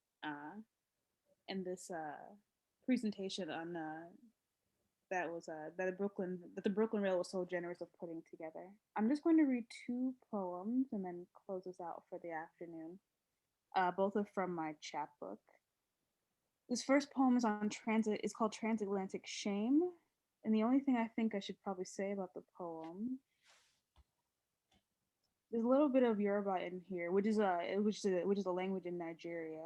[SPEAKER 8] and this presentation on that the Brooklyn Rail was so generous of putting together. I'm just going to read 2 poems and then close us out for the afternoon. Both are from my chapbook. This first poem is on transit. It's called Transatlantic Shame. And the only thing I think I should probably say about the poem, there's a little bit of Yoruba in here, which is a language in Nigeria.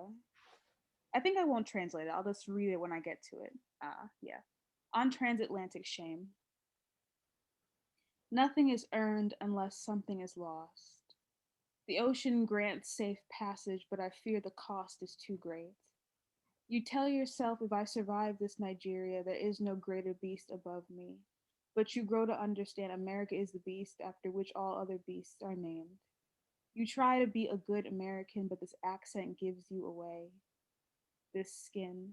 [SPEAKER 8] I think I won't translate it. I'll just read it when I get to it. Yeah. On transatlantic shame. Nothing is earned unless something is lost. The ocean grants safe passage, but I fear the cost is too great. You tell yourself, if I survive this Nigeria, there is no greater beast above me. But you grow to understand America is the beast after which all other beasts are named. You try to be a good American, but this accent gives you away. This skin.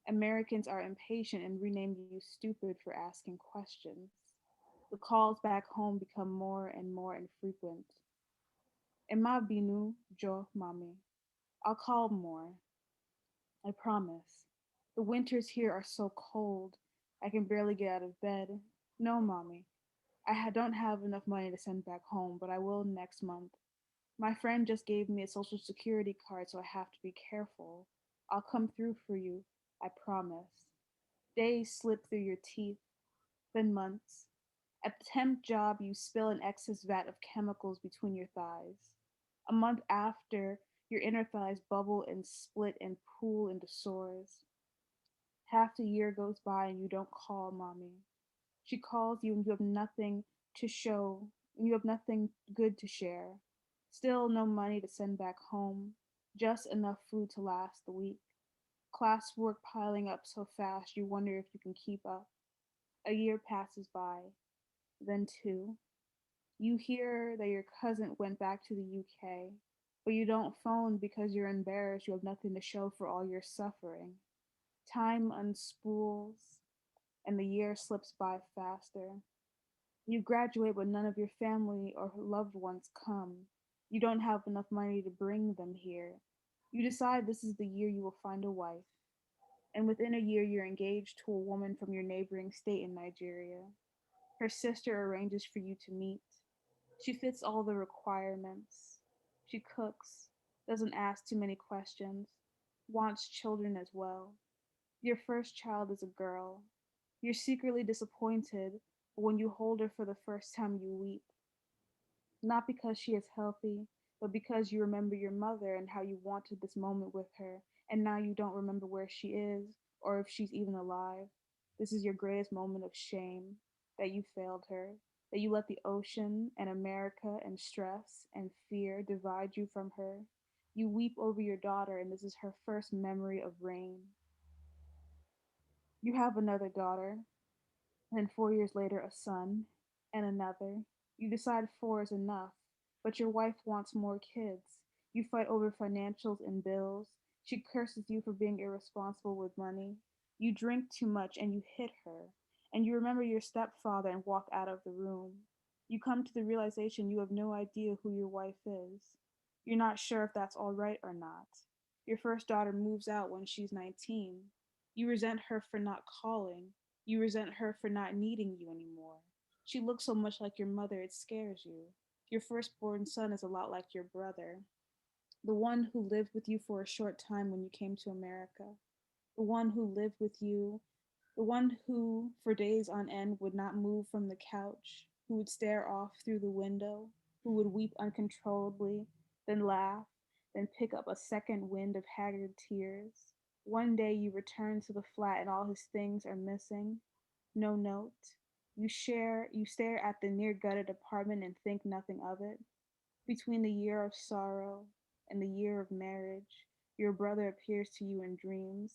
[SPEAKER 8] Americans are impatient and rename you stupid for asking questions. The calls back home become more and more infrequent. Emma Binu Jo Mami. I'll call more. I promise. The winters here are so cold, I can barely get out of bed. No, Mommy. Don't have enough money to send back home, but I will next month. My friend just gave me a social security card, so I have to be careful. I'll come through for you, I promise. Days slip through your teeth, then months. At the temp job, you spill an excess vat of chemicals between your thighs. A month after, your inner thighs bubble and split and pool into sores. Half the year goes by and you don't call Mommy. She calls you and you have nothing to show, and you have nothing good to share. Still no money to send back home, just enough food to last the week. Classwork piling up so fast you wonder if you can keep up. A year passes by, then 2. You hear that your cousin went back to the UK, but you don't phone because you're embarrassed you have nothing to show for all your suffering. Time unspools, and the year slips by faster. You graduate, but none of your family or loved ones come. You don't have enough money to bring them here. You decide this is the year you will find a wife. And within a year, you're engaged to a woman from your neighboring state in Nigeria. Her sister arranges for you to meet. She fits all the requirements. She cooks, doesn't ask too many questions, wants children as well. Your first child is a girl. You're secretly disappointed, but when you hold her for the first time, you weep. Not because she is healthy, but because you remember your mother and how you wanted this moment with her, and now you don't remember where she is or if she's even alive. This is your greatest moment of shame, that you failed her, that you let the ocean and America and stress and fear divide you from her. You weep over your daughter, and this is her first memory of rain. You have another daughter, and 4 years later, a son, and another. You decide 4 is enough, but your wife wants more kids. You fight over financials and bills. She curses you for being irresponsible with money. You drink too much and you hit her, and you remember your stepfather and walk out of the room. You come to the realization you have no idea who your wife is. You're not sure if that's all right or not. Your first daughter moves out when she's 19. You resent her for not calling. You resent her for not needing you anymore. She looks so much like your mother, it scares you. Your firstborn son is a lot like your brother, the one who lived with you for a short time when you came to America, the one who lived with you, the one who, for days on end, would not move from the couch, who would stare off through the window, who would weep uncontrollably, then laugh, then pick up a second wind of haggard tears. One day you return to the flat and all his things are missing. No note, You stare at the near gutted apartment and think nothing of it. Between the year of sorrow and the year of marriage, your brother appears to you in dreams,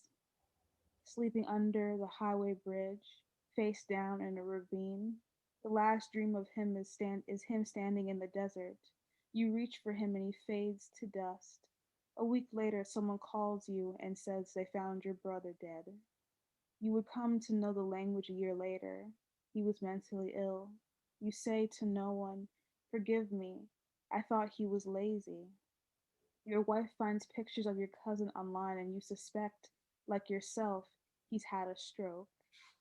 [SPEAKER 8] sleeping under the highway bridge, face down in a ravine. The last dream of him is him standing in the desert. You reach for him and he fades to dust. A week later, someone calls you and says they found your brother dead. You would come to know the language a year later. He was mentally ill. You say to no one, "Forgive me, I thought he was lazy." Your wife finds pictures of your cousin online and you suspect, like yourself, he's had a stroke.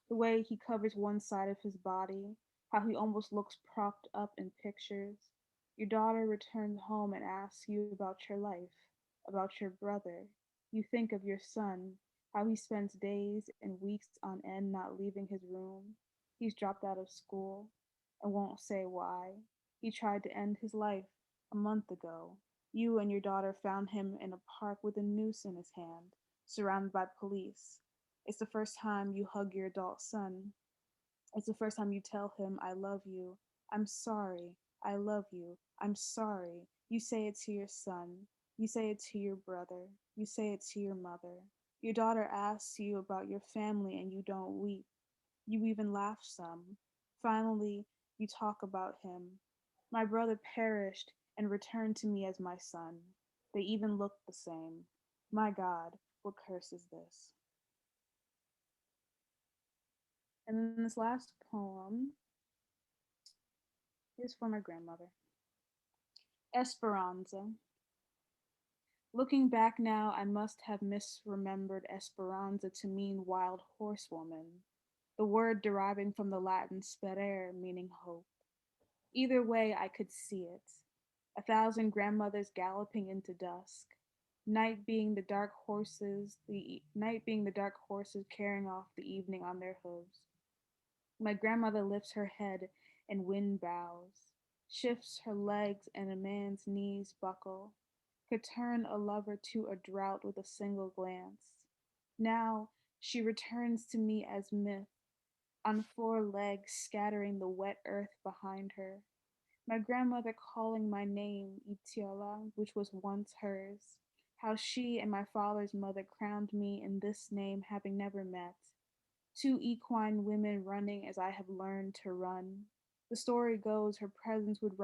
[SPEAKER 8] The way he covers one side of his body, how he almost looks propped up in pictures. Your daughter returns home and asks you about your life, about your brother. You think of your son, how he spends days and weeks on end not leaving his room. He's dropped out of school and won't say why. He tried to end his life a month ago. You and your daughter found him in a park with a noose in his hand, surrounded by police. It's the first time you hug your adult son. It's the first time you tell him, "I love you. I'm sorry. I love you. I'm sorry." You say it to your son. You say it to your brother. You say it to your mother. Your daughter asks you about your family and you don't weep. You even laugh some. Finally, you talk about him. "My brother perished and returned to me as my son. They even looked the same. My God, what curse is this?" And then this last poem is for my grandmother. Esperanza. Looking back now, I must have misremembered Esperanza to mean wild horsewoman, the word deriving from the Latin sperare, meaning hope. Either way, I could see it. 1,000 grandmothers galloping into dusk. Night being the dark horses carrying off the evening on their hooves. My grandmother lifts her head and wind bows, shifts her legs and a man's knees buckle, could turn a lover to a drought with a single glance. Now she returns to me as myth, on 4 legs scattering the wet earth behind her. My grandmother calling my name, Itiola, which was once hers. How she and my father's mother crowned me in this name, having never met. 2 equine women running as I have learned to run. The story goes her presence would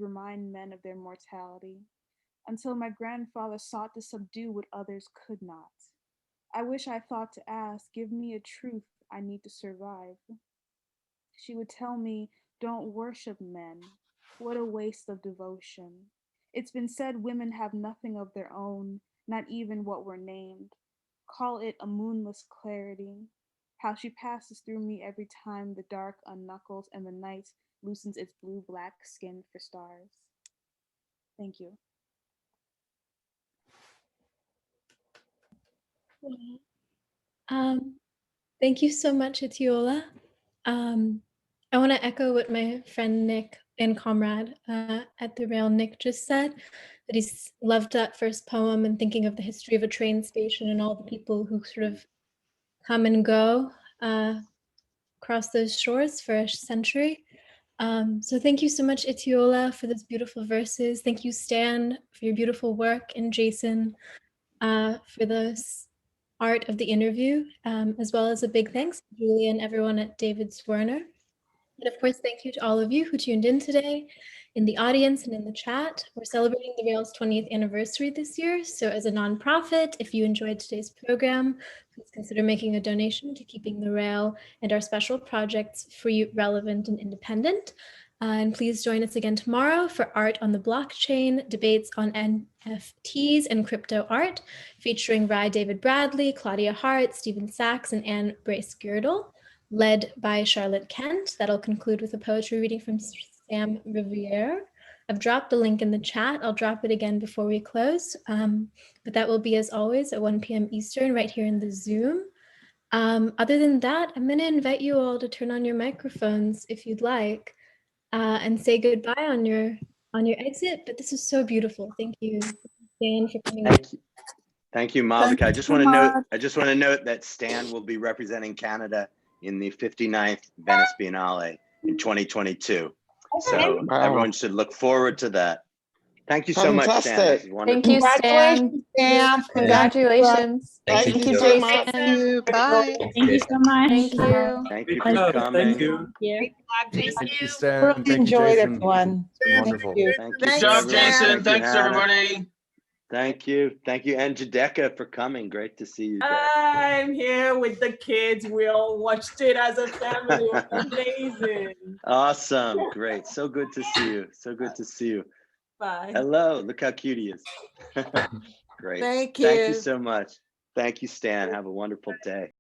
[SPEAKER 8] remind men of their mortality, until my grandfather sought to subdue what others could not. I wish I thought to ask, "Give me a truth I need to survive." She would tell me, "Don't worship men. What a waste of devotion. It's been said women have nothing of their own, not even what we're named. Call it a moonless clarity." How she passes through me every time the dark unknuckles and the night loosens its blue-black skin for stars. Thank you.
[SPEAKER 1] Thank you so much, Itiola. I want to echo what my friend Nick and comrade at the Rail, Nick, just said, that he's loved that first poem and thinking of the history of a train station and all the people who sort of come and go across those shores for a century. So thank you so much, Itiola, for those beautiful verses. Thank you, Stan, for your beautiful work, and Jason for the art of the interview, as well as a big thanks to Julia and everyone at David Zwirner. And of course, thank you to all of you who tuned in today in the audience and in the chat. We're celebrating the Rail's 20th anniversary this year. So as a nonprofit, if you enjoyed today's program, please consider making a donation to keeping the Rail and our special projects free, relevant, and independent. And please join us again tomorrow for Art on the Blockchain, debates on NFTs and crypto art, featuring Rai David Bradley, Claudia Hart, Stephen Sachs, and Anne Brace-Girdle, led by Charlotte Kent. That'll conclude with a poetry reading from Sam Riviere. I've dropped the link in the chat. I'll drop it again before we close. But that will be, as always, at 1 p.m. Eastern, right here in the Zoom. Other than that, I'm going to invite you all to turn on your microphones if you'd like, and say goodbye on your exit. But this is so beautiful. Thank you, Dan, for coming.
[SPEAKER 2] Thank you, Malvika. I just want to note that Stan will be representing Canada in the 59th Venice Biennale in 2022. So
[SPEAKER 9] Wow.
[SPEAKER 2] everyone should look forward to that. Thank you so much, Stan. This
[SPEAKER 9] Fantastic.
[SPEAKER 2] is wonderful.
[SPEAKER 10] Thank you, Stan.
[SPEAKER 11] Stan.
[SPEAKER 10] Congratulations.
[SPEAKER 9] Thank you
[SPEAKER 2] so
[SPEAKER 9] so
[SPEAKER 2] much.
[SPEAKER 9] much.
[SPEAKER 11] Thank you. Bye.
[SPEAKER 5] Thank you so much.
[SPEAKER 10] Thank you.
[SPEAKER 2] Thank you for coming.
[SPEAKER 12] Thank you.
[SPEAKER 13] Thank you, Stan.
[SPEAKER 11] Really
[SPEAKER 13] Thank you,
[SPEAKER 11] enjoyed
[SPEAKER 13] Jason.
[SPEAKER 11] everyone.
[SPEAKER 13] It's been wonderful.
[SPEAKER 11] Thank you.
[SPEAKER 2] Thank you,
[SPEAKER 12] Good
[SPEAKER 2] to
[SPEAKER 12] job,
[SPEAKER 2] everyone.
[SPEAKER 12] Jason.
[SPEAKER 2] Thank you,
[SPEAKER 12] Thanks,
[SPEAKER 2] Hannah.
[SPEAKER 12] everybody.
[SPEAKER 2] Thank you. Thank you, and Jadeka, for coming. Great to see you guys.
[SPEAKER 14] I'm here with the kids. We all watched it as a family. It was amazing.
[SPEAKER 2] Awesome. Great. So good to see you. So good to see you.
[SPEAKER 14] Bye.
[SPEAKER 2] Hello. Look how cute he is. Great.
[SPEAKER 14] Thank
[SPEAKER 2] Thank you
[SPEAKER 14] you.
[SPEAKER 2] so much. Thank you, Stan. Have a wonderful day.